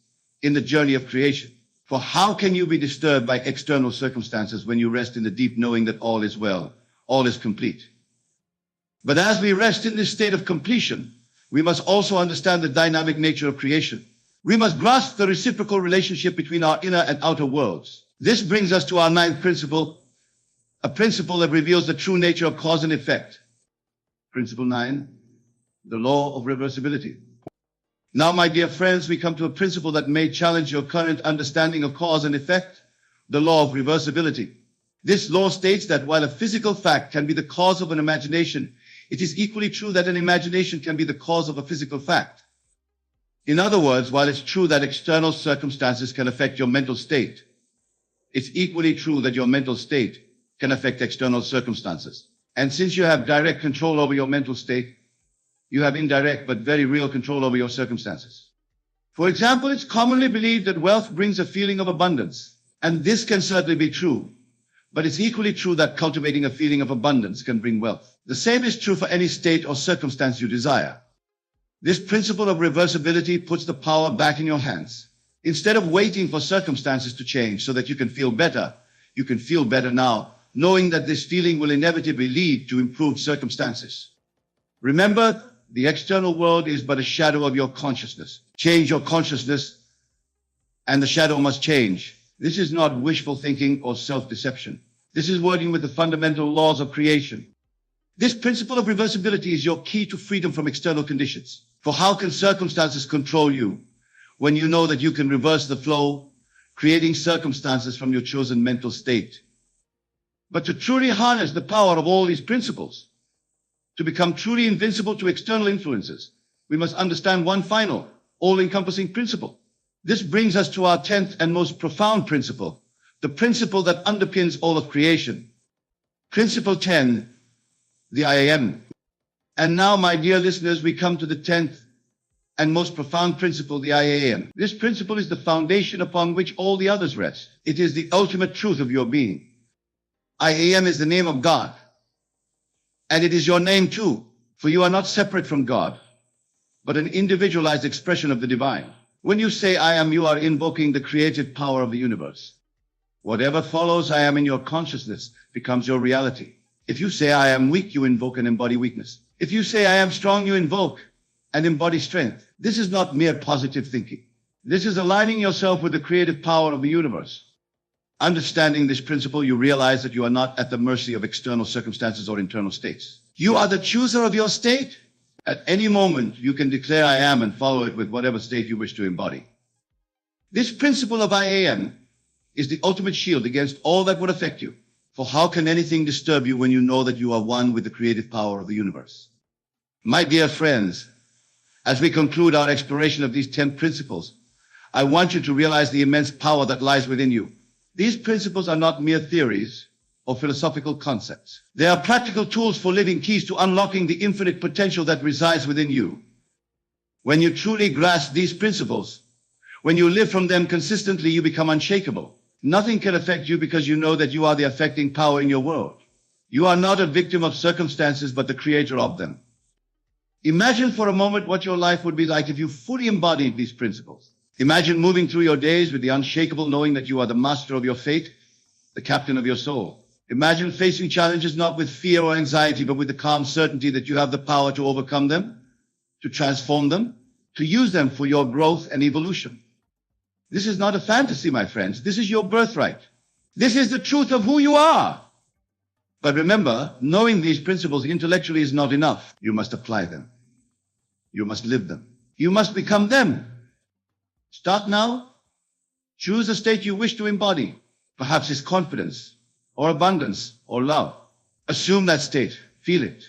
in the journey of creation. For how can you be disturbed by external circumstances when you rest in the deep knowing that all is well, all is complete? But as we rest in this state of completion, we must also understand the dynamic nature of creation. We must grasp the reciprocal relationship between our inner and outer worlds. This brings us to our ninth principle, a principle that reveals the true nature of cause and effect. Principle 9, the law of reversibility. Now, my dear friends, we come to a principle that may challenge your current understanding of cause and effect, the law of reversibility. This law states that while a physical fact can be the cause of an imagination, it is equally true that an imagination can be the cause of a physical fact. In other words, while it's true that external circumstances can affect your mental state, it's equally true that your mental state can affect external circumstances. And since you have direct control over your mental state, you have indirect but very real control over your circumstances. For example, it's commonly believed that wealth brings a feeling of abundance. And this can certainly be true. But it's equally true that cultivating a feeling of abundance can bring wealth. The same is true for any state or circumstance you desire. This principle of reversibility puts the power back in your hands. Instead of waiting for circumstances to change so that you can feel better, you can feel better now, knowing that this feeling will inevitably lead to improved circumstances. Remember, the external world is but a shadow of your consciousness. Change your consciousness, and the shadow must change. This is not wishful thinking or self-deception. This is working with the fundamental laws of creation. This principle of reversibility is your key to freedom from external conditions. For how can circumstances control you when you know that you can reverse the flow, creating circumstances from your chosen mental state? But to truly harness the power of all these principles, to become truly invincible to external influences, we must understand one final, all-encompassing principle. This brings us to our 10th and most profound principle, the principle that underpins all of creation. Principle 10, the I Am. And now, my dear listeners, we come to the 10th and most profound principle, the I Am. This principle is the foundation upon which all the others rest. It is the ultimate truth of your being. I Am is the name of God. And it is your name too, for you are not separate from God, but an individualized expression of the divine. When you say I am, you are invoking the creative power of the universe. Whatever follows I am in your consciousness becomes your reality. If you say I am weak, you invoke and embody weakness. If you say I am strong, you invoke and embody strength. This is not mere positive thinking. This is aligning yourself with the creative power of the universe. Understanding this principle, you realize that you are not at the mercy of external circumstances or internal states. You are the chooser of your state. At any moment, you can declare I am and follow it with whatever state you wish to embody. This principle of I am is the ultimate shield against all that would affect you. For how can anything disturb you when you know that you are one with the creative power of the universe? My dear friends, as we conclude our exploration of these 10 principles, I want you to realize the immense power that lies within you. These principles are not mere theories or philosophical concepts. They are practical tools for living keys to unlocking the infinite potential that resides within you. When you truly grasp these principles, when you live from them consistently, you become unshakable. Nothing can affect you because you know that you are the affecting power in your world. You are not a victim of circumstances, but the creator of them. Imagine for a moment what your life would be like if you fully embodied these principles. Imagine moving through your days with the unshakable knowing that you are the master of your fate, the captain of your soul. Imagine facing challenges not with fear or anxiety, but with the calm certainty that you have the power to overcome them, to transform them, to use them for your growth and evolution. This is not a fantasy, my friends. This is your birthright. This is the truth of who you are. But remember, knowing these principles intellectually is not enough. You must apply them. You must live them. You must become them. Start now. Choose a state you wish to embody. Perhaps it's confidence, or abundance, or love. Assume that state. Feel it.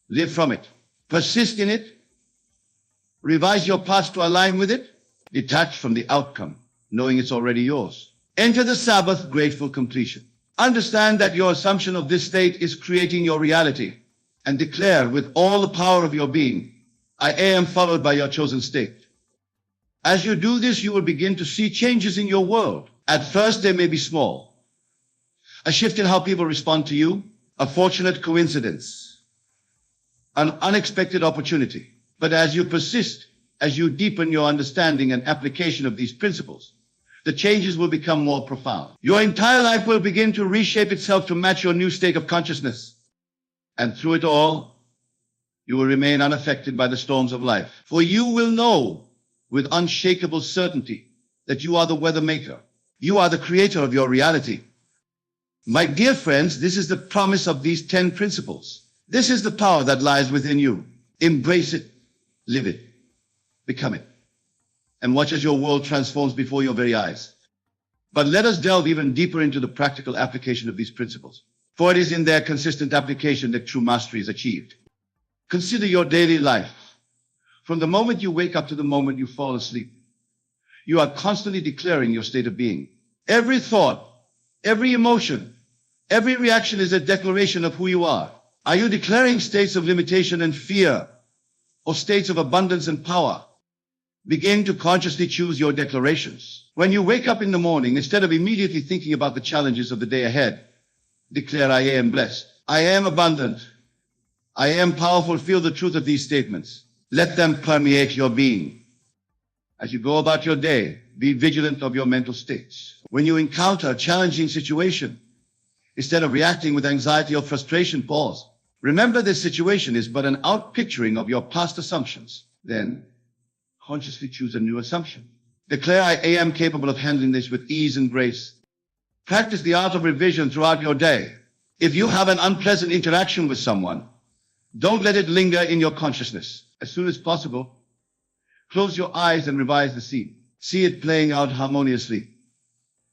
Live from it. Persist in it. Revise your past to align with it. Detach from the outcome, knowing it's already yours. Enter the Sabbath, grateful completion. Understand that your assumption of this state is creating your reality, and declare with all the power of your being, I am, followed by your chosen state. As you do this, you will begin to see changes in your world. At first, they may be small. A shift in how people respond to you, a fortunate coincidence, an unexpected opportunity. But as you persist, As you deepen your understanding and application of these principles, the changes will become more profound. Your entire life will begin to reshape itself to match your new state of consciousness. And through it all, you will remain unaffected by the storms of life. For you will know with unshakable certainty that you are the weather maker. You are the creator of your reality. My dear friends, this is the promise of these 10 principles. This is the power that lies within you. Embrace it, live it, become it, and watch as your world transforms before your very eyes. But let us delve even deeper into the practical application of these principles, for it is in their consistent application that true mastery is achieved. Consider your daily life. From the moment you wake up to the moment you fall asleep, you are constantly declaring your state of being. Every thought, every emotion, every reaction is a declaration of who you are. Are you declaring states of limitation and fear, or states of abundance and power? Begin to consciously choose your declarations. When you wake up in the morning, instead of immediately thinking about the challenges of the day ahead, declare, I am blessed. I am abundant. I am powerful. Feel the truth of these statements. Let them permeate your being. As you go about your day, be vigilant of your mental states. When you encounter a challenging situation, instead of reacting with anxiety or frustration, pause. Remember, this situation is but an outpicturing of your past assumptions. Then, consciously choose a new assumption. Declare, I am capable of handling this with ease and grace. Practice the art of revision throughout your day. If you have an unpleasant interaction with someone, don't let it linger in your consciousness. As soon as possible, close your eyes and revise the scene. See it playing out harmoniously.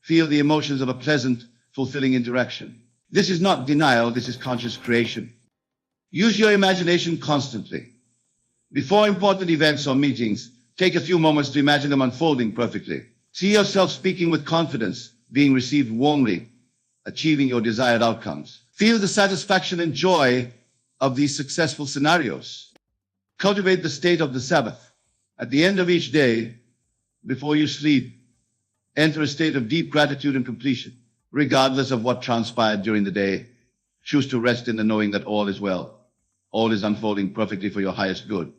Feel the emotions of a pleasant, fulfilling interaction. This is not denial, this is conscious creation. Use your imagination constantly. Before important events or meetings, take a few moments to imagine them unfolding perfectly. See yourself speaking with confidence, being received warmly, achieving your desired outcomes. Feel the satisfaction and joy of these successful scenarios. Cultivate the state of the Sabbath. At the end of each day, before you sleep, enter a state of deep gratitude and completion. Regardless of what transpired during the day, choose to rest in the knowing that all is well. All is unfolding perfectly for your highest good.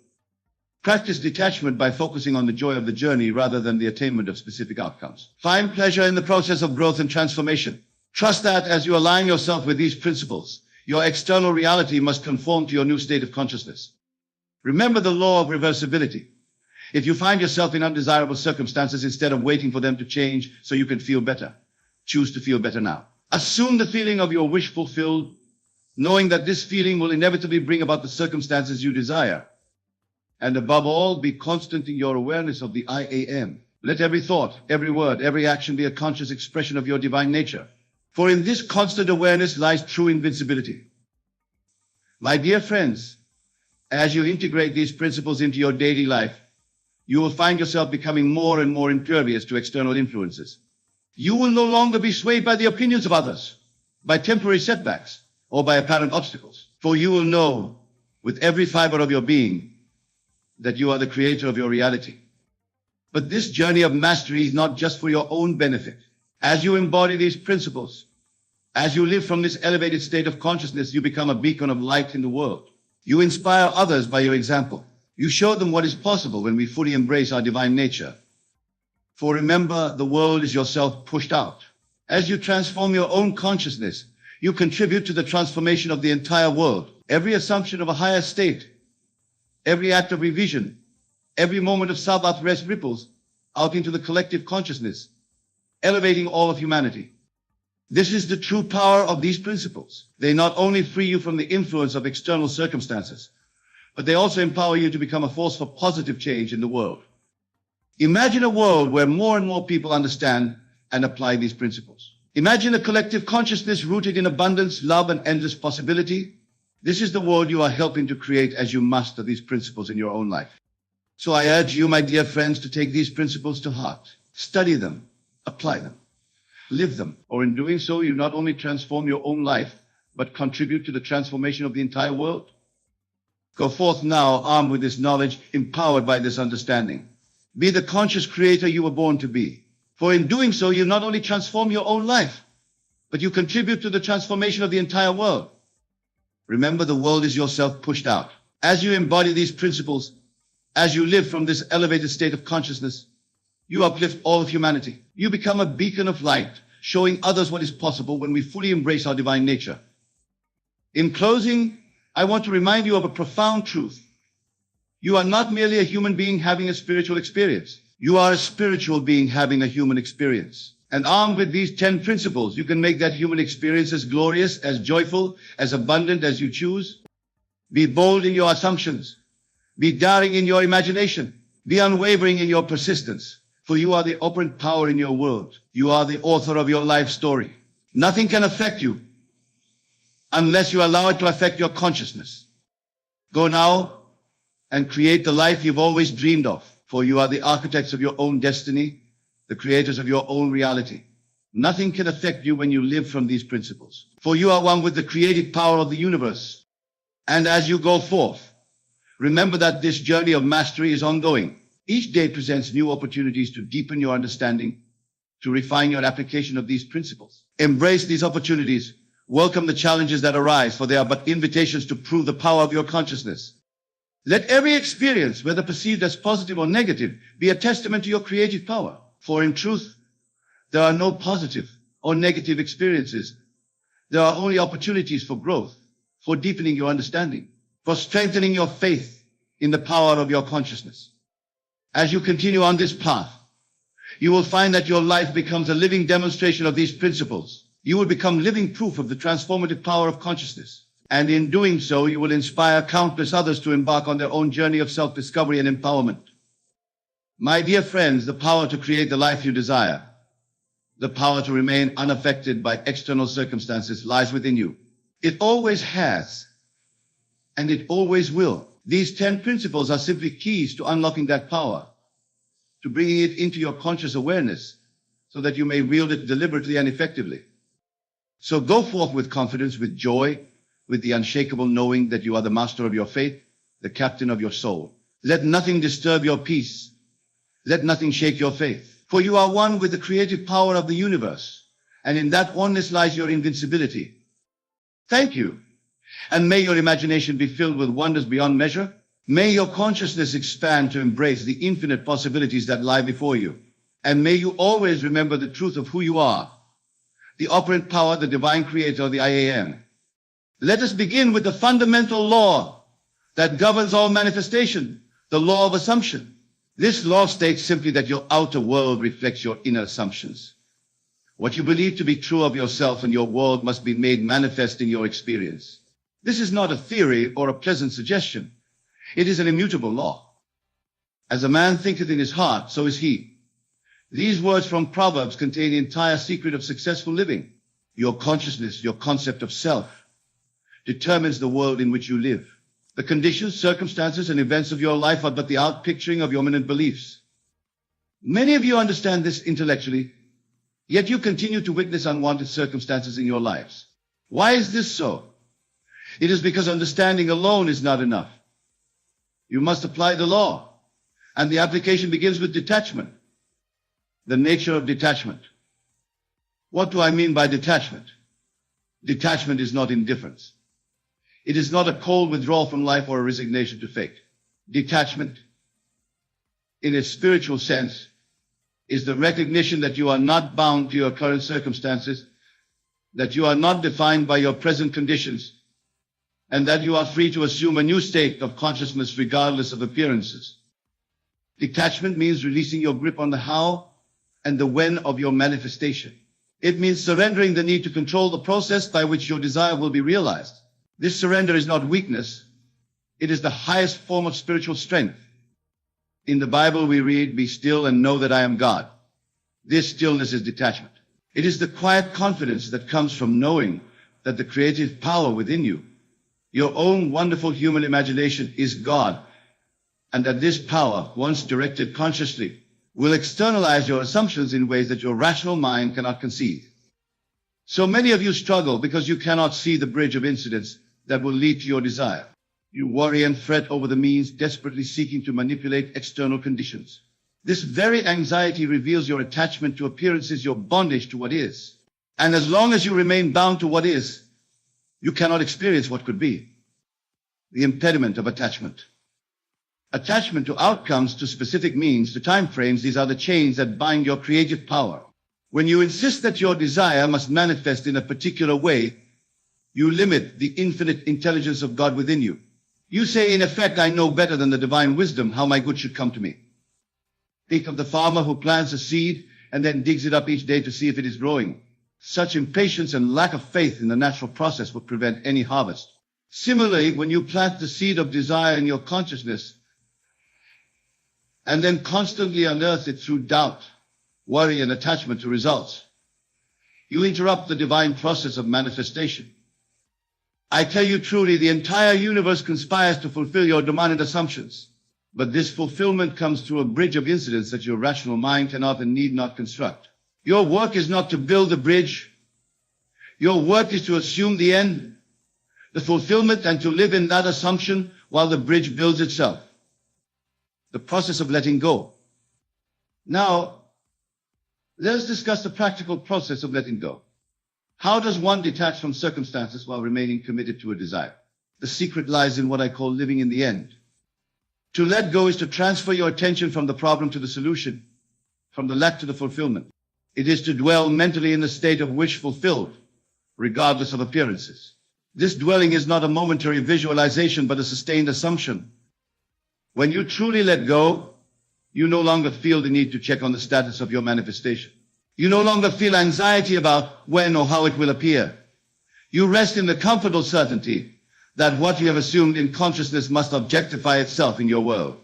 Practice detachment by focusing on the joy of the journey rather than the attainment of specific outcomes. Find pleasure in the process of growth and transformation. Trust that as you align yourself with these principles, your external reality must conform to your new state of consciousness. Remember the law of reversibility. If you find yourself in undesirable circumstances, instead of waiting for them to change so you can feel better, choose to feel better now. Assume the feeling of your wish fulfilled, knowing that this feeling will inevitably bring about the circumstances you desire. And above all, be constant in your awareness of the I am. Let every thought, every word, every action be a conscious expression of your divine nature. For in this constant awareness lies true invincibility. My dear friends, as you integrate these principles into your daily life, you will find yourself becoming more and more impervious to external influences. You will no longer be swayed by the opinions of others, by temporary setbacks, or by apparent obstacles. For you will know with every fiber of your being that you are the creator of your reality. But this journey of mastery is not just for your own benefit. As you embody these principles, as you live from this elevated state of consciousness, you become a beacon of light in the world. You inspire others by your example. You show them what is possible when we fully embrace our divine nature. For remember, the world is yourself pushed out. As you transform your own consciousness, you contribute to the transformation of the entire world. Every assumption of a higher state, every act of revision, every moment of Sabbath rest ripples out into the collective consciousness, elevating all of humanity. This is the true power of these principles. They not only free you from the influence of external circumstances, but they also empower you to become a force for positive change in the world. Imagine a world where more and more people understand and apply these principles. Imagine a collective consciousness rooted in abundance, love, and endless possibility. This is the world you are helping to create as you master these principles in your own life. So I urge you, my dear friends, to take these principles to heart. Study them, apply them, live them, or in doing so, you not only transform your own life, but contribute to the transformation of the entire world. Go forth now, armed with this knowledge, empowered by this understanding. Be the conscious creator you were born to be. For in doing so, you not only transform your own life, but you contribute to the transformation of the entire world. Remember, the world is yourself pushed out. As you embody these principles, As you live from this elevated state of consciousness, you uplift all of humanity. You become a beacon of light, showing others what is possible when we fully embrace our divine nature. In closing, I want to remind you of a profound truth. You are not merely a human being having a spiritual experience. You are a spiritual being having a human experience. And armed with these 10 principles, you can make that human experience as glorious, as joyful, as abundant as you choose. Be bold in your assumptions. Be daring in your imagination. Be unwavering in your persistence. For you are the operant power in your world. You are the author of your life story. Nothing can affect you unless you allow it to affect your consciousness. Go now and create the life you've always dreamed of. For you are the architects of your own destiny, the creators of your own reality. Nothing can affect you when you live from these principles. For you are one with the creative power of the universe. And as you go forth, remember that this journey of mastery is ongoing. Each day presents new opportunities to deepen your understanding, to refine your application of these principles. Embrace these opportunities. Welcome the challenges that arise, for they are but invitations to prove the power of your consciousness. Let every experience, whether perceived as positive or negative, be a testament to your creative power. For in truth, there are no positive or negative experiences. There are only opportunities for growth, for deepening your understanding, for strengthening your faith in the power of your consciousness. As you continue on this path, you will find that your life becomes a living demonstration of these principles. You will become living proof of the transformative power of consciousness. And in doing so, you will inspire countless others to embark on their own journey of self-discovery and empowerment. My dear friends, the power to create the life you desire, the power to remain unaffected by external circumstances lies within you. It always has, and it always will. These 10 principles are simply keys to unlocking that power, to bringing it into your conscious awareness, so that you may wield it deliberately and effectively. So go forth with confidence, with joy, with the unshakable knowing that you are the master of your fate, the captain of your soul. Let nothing disturb your peace. Let nothing shake your faith. For you are one with the creative power of the universe, and in that oneness lies your invincibility. Thank you. And may your imagination be filled with wonders beyond measure. May your consciousness expand to embrace the infinite possibilities that lie before you. And may you always remember the truth of who you are, the operant power, the divine creator, the I Am. Let us begin with the fundamental law that governs all manifestation, the law of assumption. This law states simply that your outer world reflects your inner assumptions. What you believe to be true of yourself and your world must be made manifest in your experience. This is not a theory or a pleasant suggestion. It is an immutable law. As a man thinketh in his heart, so is he. These words from Proverbs contain the entire secret of successful living. Your consciousness, your concept of self, determines the world in which you live. The conditions, circumstances, and events of your life are but the outpicturing of your immanent beliefs. Many of you understand this intellectually, yet you continue to witness unwanted circumstances in your lives. Why is this so? It is because understanding alone is not enough. You must apply the law, and the application begins with detachment. The nature of detachment. What do I mean by detachment? Detachment is not indifference. It is not a cold withdrawal from life or a resignation to fate. Detachment, in its spiritual sense, is the recognition that you are not bound to your current circumstances, that you are not defined by your present conditions, and that you are free to assume a new state of consciousness regardless of appearances. Detachment means releasing your grip on the how and the when of your manifestation. It means surrendering the need to control the process by which your desire will be realized. This surrender is not weakness. It is the highest form of spiritual strength. In the Bible we read, "Be still and know that I am God." This stillness is detachment. It is the quiet confidence that comes from knowing that the creative power within you, your own wonderful human imagination, is God, and that this power, once directed consciously, will externalize your assumptions in ways that your rational mind cannot conceive. So many of you struggle because you cannot see the bridge of incidents that will lead to your desire. You worry and fret over the means, desperately seeking to manipulate external conditions. This very anxiety reveals your attachment to appearances, your bondage to what is. And as long as you remain bound to what is, you cannot experience what could be. The impediment of attachment. Attachment to outcomes, to specific means, to time frames, these are the chains that bind your creative power. When you insist that your desire must manifest in a particular way, you limit the infinite intelligence of God within you. You say, in effect, I know better than the divine wisdom how my good should come to me. Think of the farmer who plants a seed and then digs it up each day to see if it is growing. Such impatience and lack of faith in the natural process will prevent any harvest. Similarly, when you plant the seed of desire in your consciousness and then constantly unearth it through doubt, worry, and attachment to results, you interrupt the divine process of manifestation. I tell you truly, the entire universe conspires to fulfill your demanded assumptions. But this fulfillment comes through a bridge of incidents that your rational mind cannot and need not construct. Your work is not to build the bridge. Your work is to assume the end, the fulfillment, and to live in that assumption while the bridge builds itself. The process of letting go. Now, let us discuss the practical process of letting go. How does one detach from circumstances while remaining committed to a desire? The secret lies in what I call living in the end. To let go is to transfer your attention from the problem to the solution, from the lack to the fulfillment. It is to dwell mentally in the state of wish fulfilled, regardless of appearances. This dwelling is not a momentary visualization, but a sustained assumption. When you truly let go, you no longer feel the need to check on the status of your manifestation. You no longer feel anxiety about when or how it will appear. You rest in the comfortable certainty that what you have assumed in consciousness must objectify itself in your world.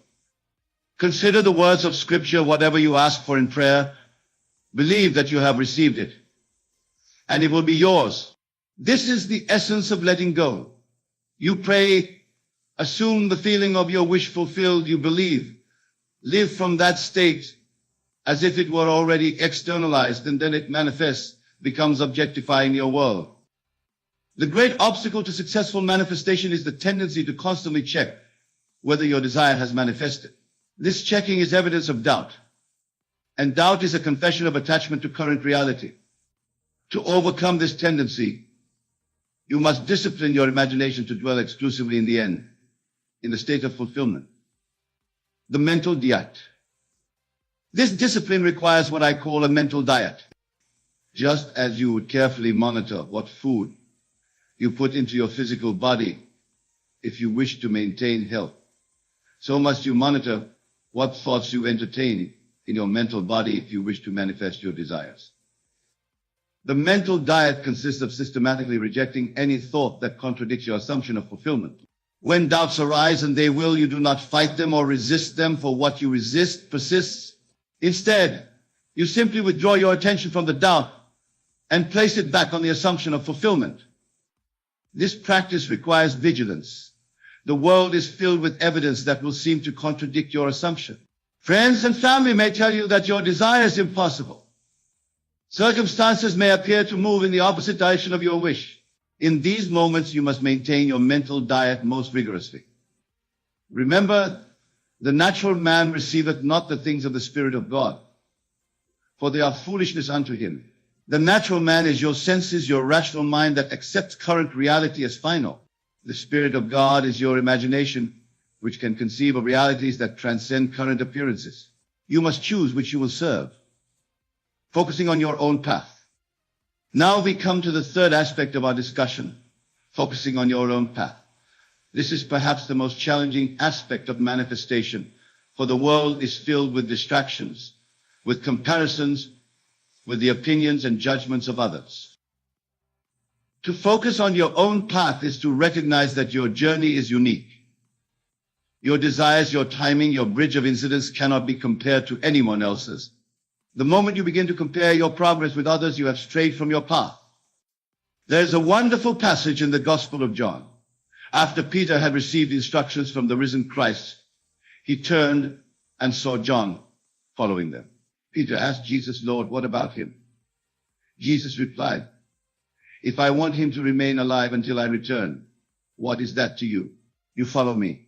Consider the words of Scripture: whatever you ask for in prayer, believe that you have received it, and it will be yours. This is the essence of letting go. You pray, assume the feeling of your wish fulfilled, you believe, live from that state as if it were already externalized, and then it manifests, becomes objectifying your world. The great obstacle to successful manifestation is the tendency to constantly check whether your desire has manifested. This checking is evidence of doubt, and doubt is a confession of attachment to current reality. To overcome this tendency, you must discipline your imagination to dwell exclusively in the end, in the state of fulfillment. The mental diet. This discipline requires what I call a mental diet. Just as you would carefully monitor what food you put into your physical body if you wish to maintain health, so must you monitor what thoughts you entertain in your mental body if you wish to manifest your desires. The mental diet consists of systematically rejecting any thought that contradicts your assumption of fulfillment. When doubts arise, and they will, you do not fight them or resist them, for what you resist persists. Instead, you simply withdraw your attention from the doubt and place it back on the assumption of fulfillment. This practice requires vigilance. The world is filled with evidence that will seem to contradict your assumption. Friends and family may tell you that your desire is impossible. Circumstances may appear to move in the opposite direction of your wish. In these moments, you must maintain your mental diet most rigorously. Remember, the natural man receiveth not the things of the Spirit of God, for they are foolishness unto him. The natural man is your senses, your rational mind that accepts current reality as final. The Spirit of God is your imagination, which can conceive of realities that transcend current appearances. You must choose which you will serve, focusing on your own path. Now we come to the third aspect of our discussion, focusing on your own path. This is perhaps the most challenging aspect of manifestation, for the world is filled with distractions, with comparisons, with the opinions and judgments of others. To focus on your own path is to recognize that your journey is unique. Your desires, your timing, your bridge of incidents cannot be compared to anyone else's. The moment you begin to compare your progress with others, you have strayed from your path. There's a wonderful passage in the Gospel of John. After Peter had received instructions from the risen Christ, he turned and saw John following them. Peter asked Jesus, Lord, what about him? Jesus replied, if I want him to remain alive until I return, what is that to you? You follow me.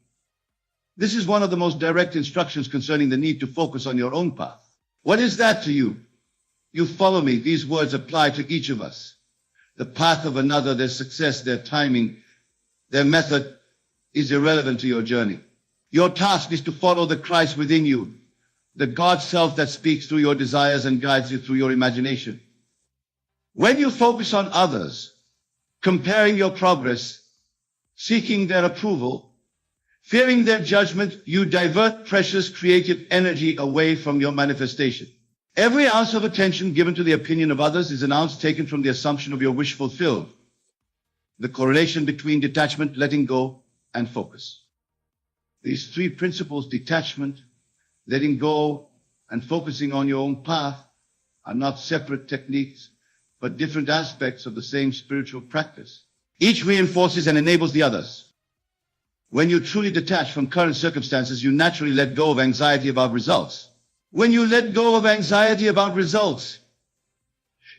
This is one of the most direct instructions concerning the need to focus on your own path. What is that to you? You follow me. These words apply to each of us. The path of another, their success, their timing, their method is irrelevant to your journey. Your task is to follow the Christ within you, the God self that speaks through your desires and guides you through your imagination. When you focus on others, comparing your progress, seeking their approval, fearing their judgment, you divert precious creative energy away from your manifestation. Every ounce of attention given to the opinion of others is an ounce taken from the assumption of your wish fulfilled. The correlation between detachment, letting go, and focus. These three principles, detachment, letting go, and focusing on your own path, are not separate techniques, but different aspects of the same spiritual practice. Each reinforces and enables the others. When you truly detach from current circumstances, you naturally let go of anxiety about results. When you let go of anxiety about results,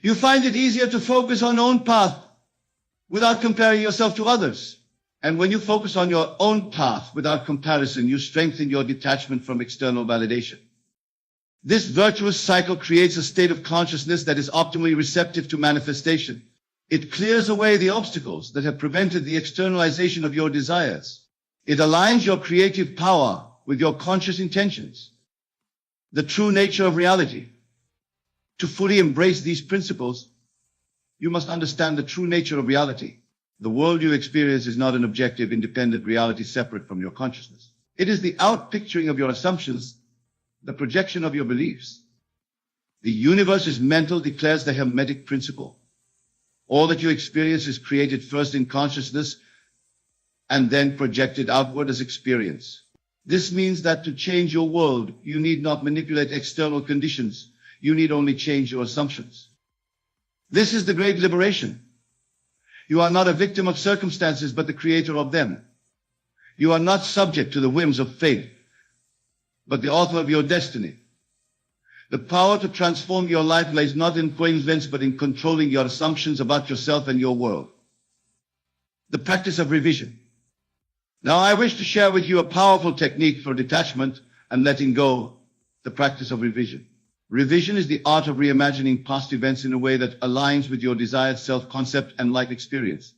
you find it easier to focus on your own path without comparing yourself to others. And when you focus on your own path without comparison, you strengthen your detachment from external validation. This virtuous cycle creates a state of consciousness that is optimally receptive to manifestation. It clears away the obstacles that have prevented the externalization of your desires. It aligns your creative power with your conscious intentions, the true nature of reality. To fully embrace these principles, you must understand the true nature of reality. The world you experience is not an objective, independent reality separate from your consciousness. It is the outpicturing of your assumptions, the projection of your beliefs. The universe is mental, declares the Hermetic principle. All that you experience is created first in consciousness and then projected outward as experience. This means that to change your world, you need not manipulate external conditions. You need only change your assumptions. This is the great liberation. You are not a victim of circumstances, but the creator of them. You are not subject to the whims of fate, but the author of your destiny. The power to transform your life lies not in coincidence, but in controlling your assumptions about yourself and your world. The practice of revision. Now I wish to share with you a powerful technique for detachment and letting go, the practice of revision. Revision is the art of reimagining past events in a way that aligns with your desired self-concept and life experience.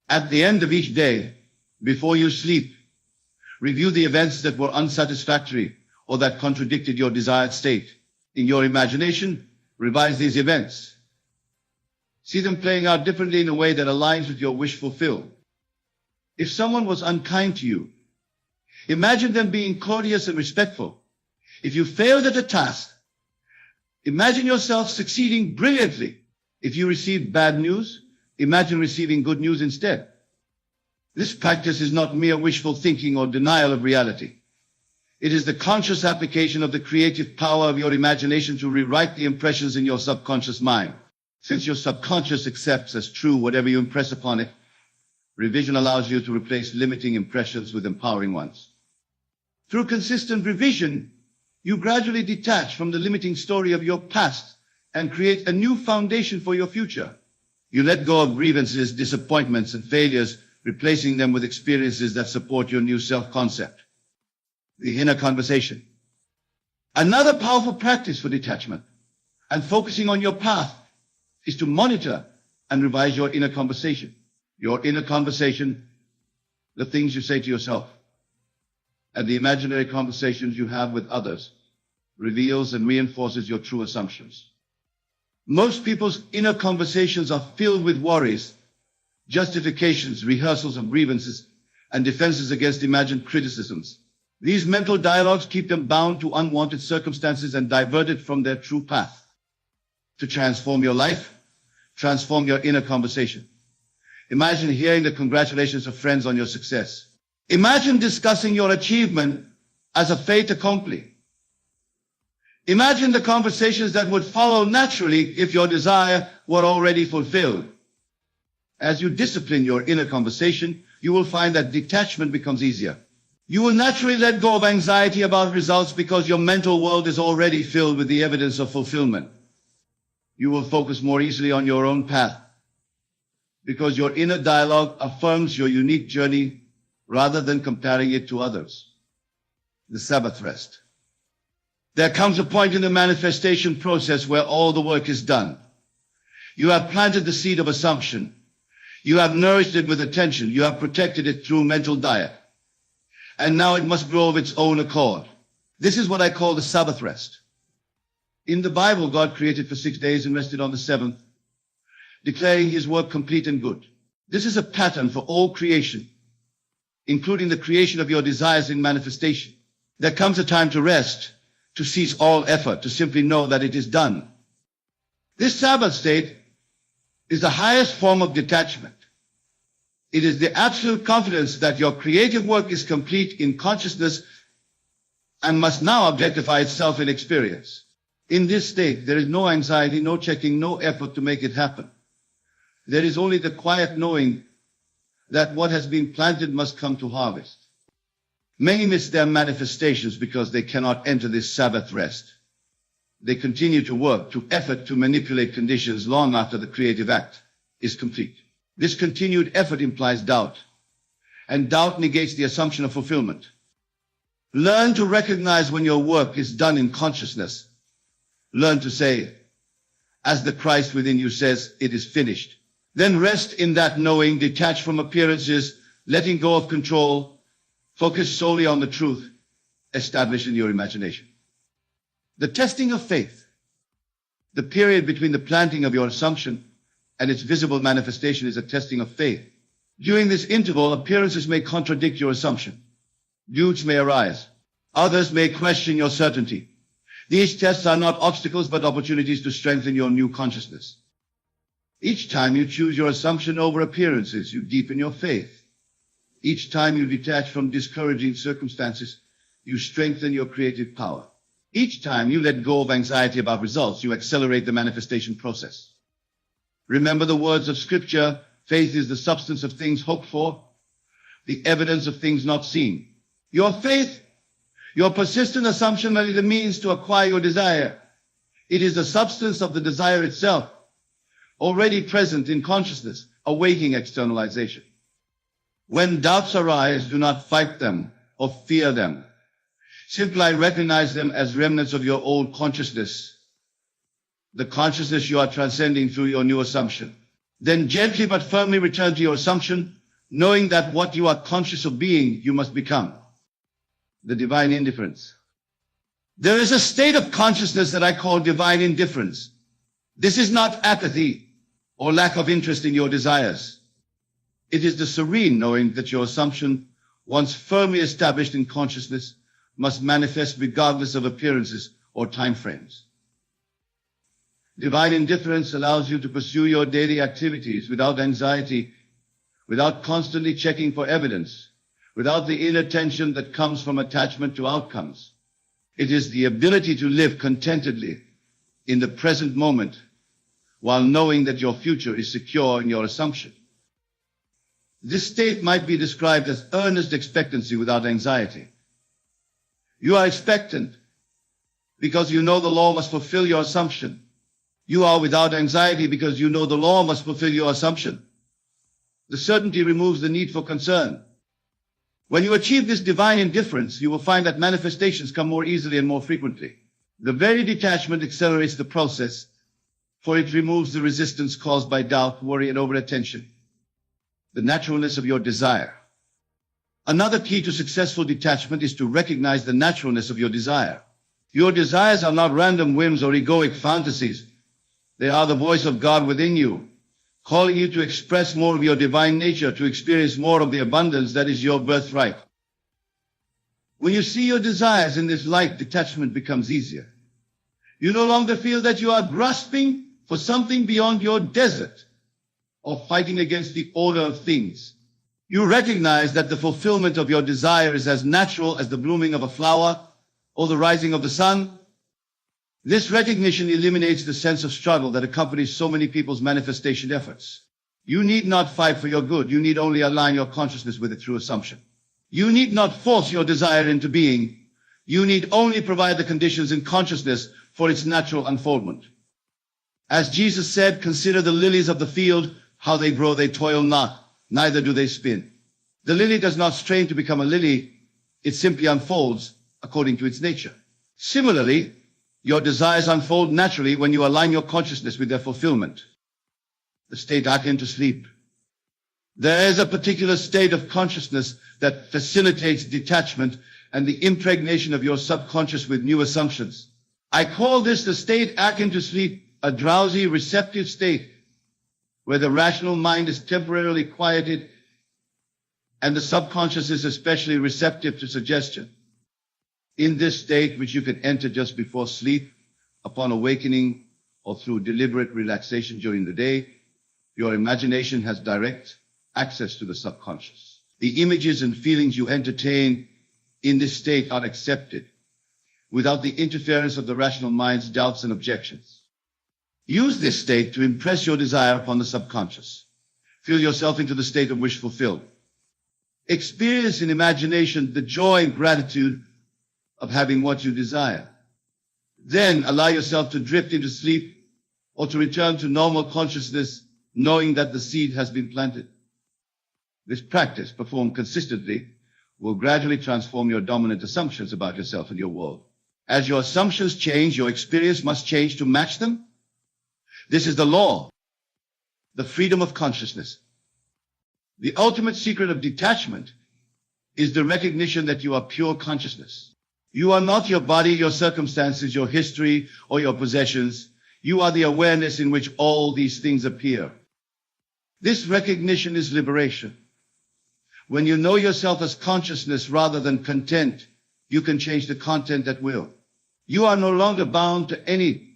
At the end of each day, before you sleep, review the events that were unsatisfactory or that contradicted your desired state. In your imagination, revise these events. See them playing out differently in a way that aligns with your wish fulfilled. If someone was unkind to you, imagine them being courteous and respectful. If you failed at a task, imagine yourself succeeding brilliantly. If you received bad news, imagine receiving good news instead. This practice is not mere wishful thinking or denial of reality. It is the conscious application of the creative power of your imagination to rewrite the impressions in your subconscious mind. Since your subconscious accepts as true whatever you impress upon it, revision allows you to replace limiting impressions with empowering ones. Through consistent revision, you gradually detach from the limiting story of your past and create a new foundation for your future. You let go of grievances, disappointments, and failures, replacing them with experiences that support your new self-concept. The inner conversation. Another powerful practice for detachment and focusing on your path is to monitor and revise your inner conversation. Your inner conversation, the things you say to yourself, and the imaginary conversations you have with others, reveals and reinforces your true assumptions. Most people's inner conversations are filled with worries, justifications, rehearsals of grievances, and defenses against imagined criticisms. These mental dialogues keep them bound to unwanted circumstances and diverted from their true path. To transform your life, transform your inner conversation. Imagine hearing the congratulations of friends on your success. Imagine discussing your achievement as a fait accompli. Imagine the conversations that would follow naturally if your desire were already fulfilled. As you discipline your inner conversation, you will find that detachment becomes easier. You will naturally let go of anxiety about results because your mental world is already filled with the evidence of fulfillment. You will focus more easily on your own path because your inner dialogue affirms your unique journey rather than comparing it to others. The Sabbath rest. There comes a point in the manifestation process where all the work is done. You have planted the seed of assumption. You have nourished it with attention. You have protected it through mental diet. and now it must grow of its own accord. This is what I call the Sabbath rest. In the Bible, God created for 6 days and rested on the seventh, declaring his work complete and good. This is a pattern for all creation, including the creation of your desires in manifestation. There comes a time to rest, to cease all effort, to simply know that it is done. This Sabbath state is the highest form of detachment. It is the absolute confidence that your creative work is complete in consciousness and must now objectify itself in experience. In this state, there is no anxiety, no checking, no effort to make it happen. There is only the quiet knowing that what has been planted must come to harvest. Many miss their manifestations because they cannot enter this Sabbath rest. They continue to work, to effort, to manipulate conditions long after the creative act is complete. This continued effort implies doubt, and doubt negates the assumption of fulfillment. Learn to recognize when your work is done in consciousness. Learn to say, as the Christ within you says, it is finished. Then rest in that knowing, detached from appearances, letting go of control, focus solely on the truth established in your imagination. The testing of faith, the period between the planting of your assumption and its visible manifestation, is a testing of faith. During this interval, appearances may contradict your assumption. Doubts may arise. Others may question your certainty. These tests are not obstacles but opportunities to strengthen your new consciousness. Each time you choose your assumption over appearances, you deepen your faith. Each time you detach from discouraging circumstances, you strengthen your creative power. Each time you let go of anxiety about results, you accelerate the manifestation process. Remember the words of Scripture, faith is the substance of things hoped for, the evidence of things not seen. Your faith, your persistent assumption that it is the means to acquire your desire. It is the substance of the desire itself, already present in consciousness, awaiting externalization. When doubts arise, do not fight them or fear them. Simply recognize them as remnants of your old consciousness, the consciousness you are transcending through your new assumption. Then gently but firmly return to your assumption, knowing that what you are conscious of being, you must become. The divine indifference. There is a state of consciousness that I call divine indifference. This is not apathy or lack of interest in your desires. It is the serene knowing that your assumption, once firmly established in consciousness, must manifest regardless of appearances or time frames. Divine indifference allows you to pursue your daily activities without anxiety, without constantly checking for evidence, without the inner tension that comes from attachment to outcomes. It is the ability to live contentedly in the present moment while knowing that your future is secure in your assumption. This state might be described as earnest expectancy without anxiety. You are expectant because you know the law must fulfill your assumption. You are without anxiety because you know the law must fulfill your assumption. The certainty removes the need for concern. When you achieve this divine indifference, you will find that manifestations come more easily and more frequently. The very detachment accelerates the process, for it removes the resistance caused by doubt, worry, and overattention. The naturalness of your desire. Another key to successful detachment is to recognize the naturalness of your desire. Your desires are not random whims or egoic fantasies. They are the voice of God within you, calling you to express more of your divine nature, to experience more of the abundance that is your birthright. When you see your desires in this light, detachment becomes easier. You no longer feel that you are grasping for something beyond your desert or fighting against the order of things. You recognize that the fulfillment of your desire is as natural as the blooming of a flower or the rising of the sun. This recognition eliminates the sense of struggle that accompanies so many people's manifestation efforts. You need not fight for your good. You need only align your consciousness with it through assumption. You need not force your desire into being. You need only provide the conditions in consciousness for its natural unfoldment. As Jesus said, consider the lilies of the field, how they grow, they toil not, neither do they spin. The lily does not strain to become a lily. It simply unfolds according to its nature. Similarly, your desires unfold naturally when you align your consciousness with their fulfillment. The state akin to sleep. There is a particular state of consciousness that facilitates detachment and the impregnation of your subconscious with new assumptions. I call this the state akin to sleep, a drowsy, receptive state where the rational mind is temporarily quieted and the subconscious is especially receptive to suggestion. In this state, which you can enter just before sleep, upon awakening, or through deliberate relaxation during the day, your imagination has direct access to the subconscious. The images and feelings you entertain in this state are accepted without the interference of the rational mind's doubts and objections. Use this state to impress your desire upon the subconscious. Feel yourself into the state of wish fulfilled. Experience in imagination the joy and gratitude of having what you desire. Then allow yourself to drift into sleep or to return to normal consciousness, knowing that the seed has been planted. This practice, performed consistently, will gradually transform your dominant assumptions about yourself and your world. As your assumptions change, your experience must change to match them. This is the law, the freedom of consciousness. The ultimate secret of detachment is the recognition that you are pure consciousness. You are not your body, your circumstances, your history, or your possessions. You are the awareness in which all these things appear. This recognition is liberation. When you know yourself as consciousness rather than content, you can change the content at will. You are no longer bound to any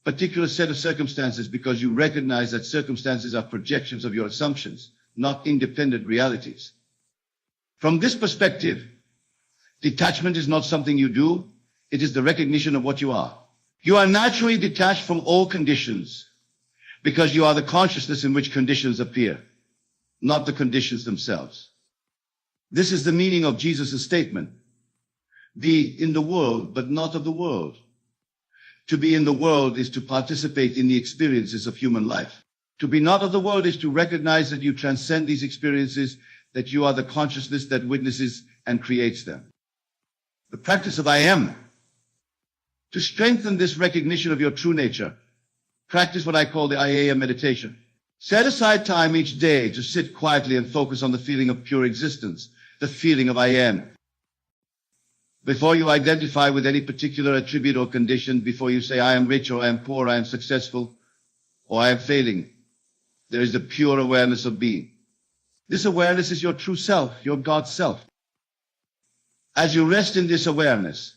particular set of circumstances because you recognize that circumstances are projections of your assumptions, not independent realities. From this perspective, detachment is not something you do, it is the recognition of what you are. You are naturally detached from all conditions because you are the consciousness in which conditions appear, not the conditions themselves. This is the meaning of Jesus' statement, be in the world, but not of the world. To be in the world is to participate in the experiences of human life. To be not of the world is to recognize that you transcend these experiences, that you are the consciousness that witnesses and creates them. The practice of I am. To strengthen this recognition of your true nature, practice what I call the I am meditation. Set aside time each day to sit quietly and focus on the feeling of pure existence, the feeling of I am. Before you identify with any particular attribute or condition, before you say I am rich or I am poor, I am successful or I am failing, there is the pure awareness of being. This awareness is your true self, your God self. As you rest in this awareness,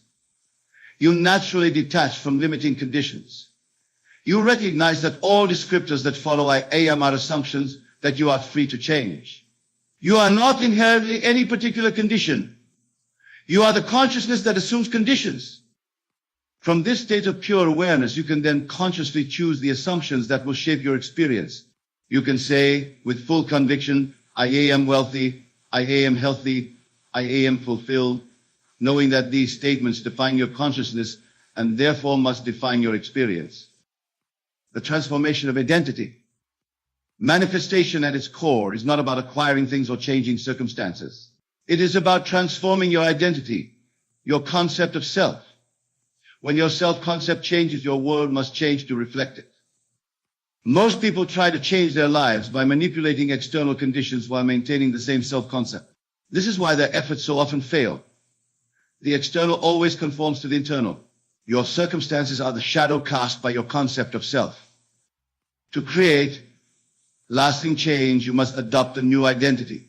you naturally detach from limiting conditions. You recognize that all descriptors that follow I am are assumptions that you are free to change. You are not inherently any particular condition. You are the consciousness that assumes conditions. From this state of pure awareness, you can then consciously choose the assumptions that will shape your experience. You can say with full conviction, I am wealthy, I am healthy, I am fulfilled, knowing that these statements define your consciousness and therefore must define your experience. The transformation of identity. Manifestation at its core is not about acquiring things or changing circumstances. It is about transforming your identity, your concept of self. When your self-concept changes, your world must change to reflect it. Most people try to change their lives by manipulating external conditions while maintaining the same self-concept. This is why their efforts so often fail. The external always conforms to the internal. Your circumstances are the shadow cast by your concept of self. To create lasting change, you must adopt a new identity.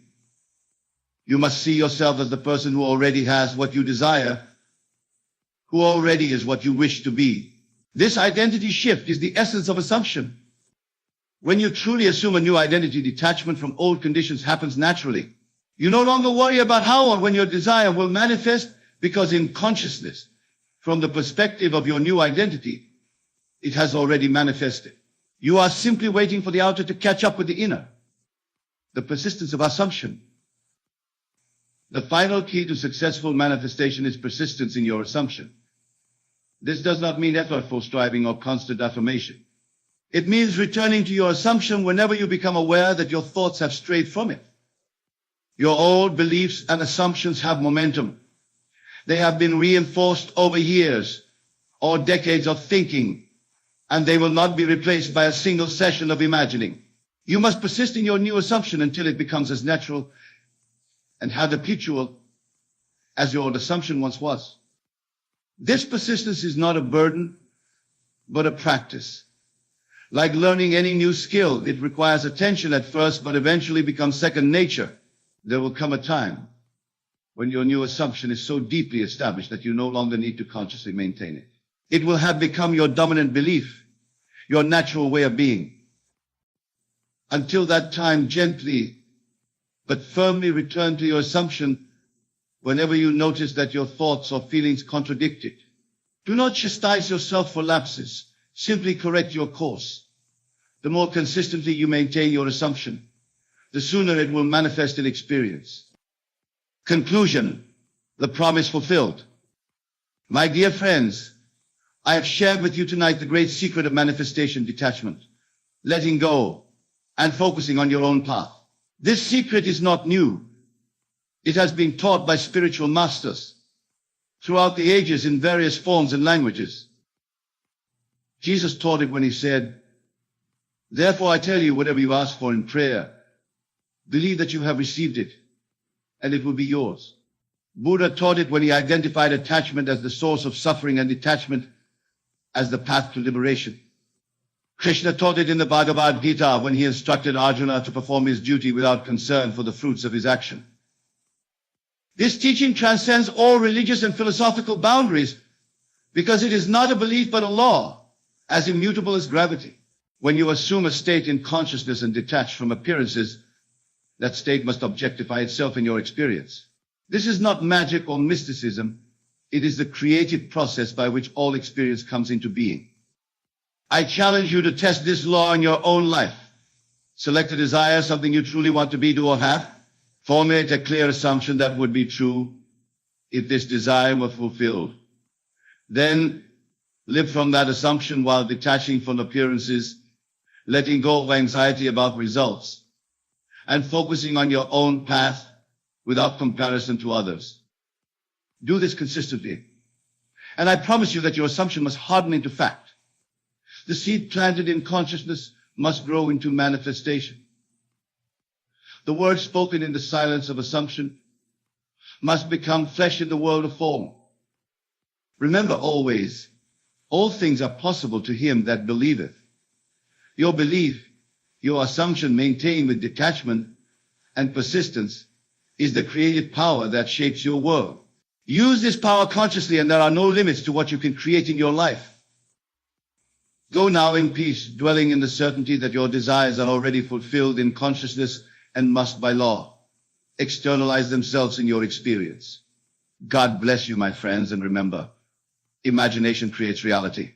You must see yourself as the person who already has what you desire, who already is what you wish to be. This identity shift is the essence of assumption. When you truly assume a new identity, detachment from old conditions happens naturally. You no longer worry about how or when your desire will manifest, because in consciousness, from the perspective of your new identity, it has already manifested. You are simply waiting for the outer to catch up with the inner. The persistence of assumption. The final key to successful manifestation is persistence in your assumption. This does not mean effortful striving or constant affirmation. It means returning to your assumption whenever you become aware that your thoughts have strayed from it. Your old beliefs and assumptions have momentum. They have been reinforced over years or decades of thinking, and they will not be replaced by a single session of imagining. You must persist in your new assumption until it becomes as natural and habitual as your old assumption once was. This persistence is not a burden, but a practice. Like learning any new skill, it requires attention at first, but eventually becomes second nature. There will come a time when your new assumption is so deeply established that you no longer need to consciously maintain it. It will have become your dominant belief, your natural way of being. Until that time, gently but firmly return to your assumption whenever you notice that your thoughts or feelings contradict it. Do not chastise yourself for lapses. Simply correct your course. The more consistently you maintain your assumption, the sooner it will manifest in experience. Conclusion: the promise fulfilled. My dear friends, I have shared with you tonight the great secret of manifestation: detachment, letting go, and focusing on your own path. This secret is not new. It has been taught by spiritual masters throughout the ages in various forms and languages. Jesus taught it when he said, "Therefore I tell you, whatever you ask for in prayer, believe that you have received it, and it will be yours." Buddha taught it when he identified attachment as the source of suffering and detachment as the path to liberation. Krishna taught it in the Bhagavad Gita when he instructed Arjuna to perform his duty without concern for the fruits of his action. This teaching transcends all religious and philosophical boundaries because it is not a belief but a law, as immutable as gravity. When you assume a state in consciousness and detach from appearances, that state must objectify itself in your experience. This is not magic or mysticism. It is the creative process by which all experience comes into being. I challenge you to test this law in your own life. Select a desire, something you truly want to be, do, or have. Formulate a clear assumption that would be true if this desire were fulfilled. Then live from that assumption while detaching from appearances, letting go of anxiety about results, and focusing on your own path without comparison to others. Do this consistently, and I promise you that your assumption must harden into fact. The seed planted in consciousness must grow into manifestation. The words spoken in the silence of assumption must become flesh in the world of form. Remember always, all things are possible to him that believeth. Your belief, your assumption maintained with detachment and persistence, is the creative power that shapes your world. Use this power consciously, and there are no limits to what you can create in your life. Go now in peace, dwelling in the certainty that your desires are already fulfilled in consciousness and must by law externalize themselves in your experience. God bless you, my friends, and remember, imagination creates reality.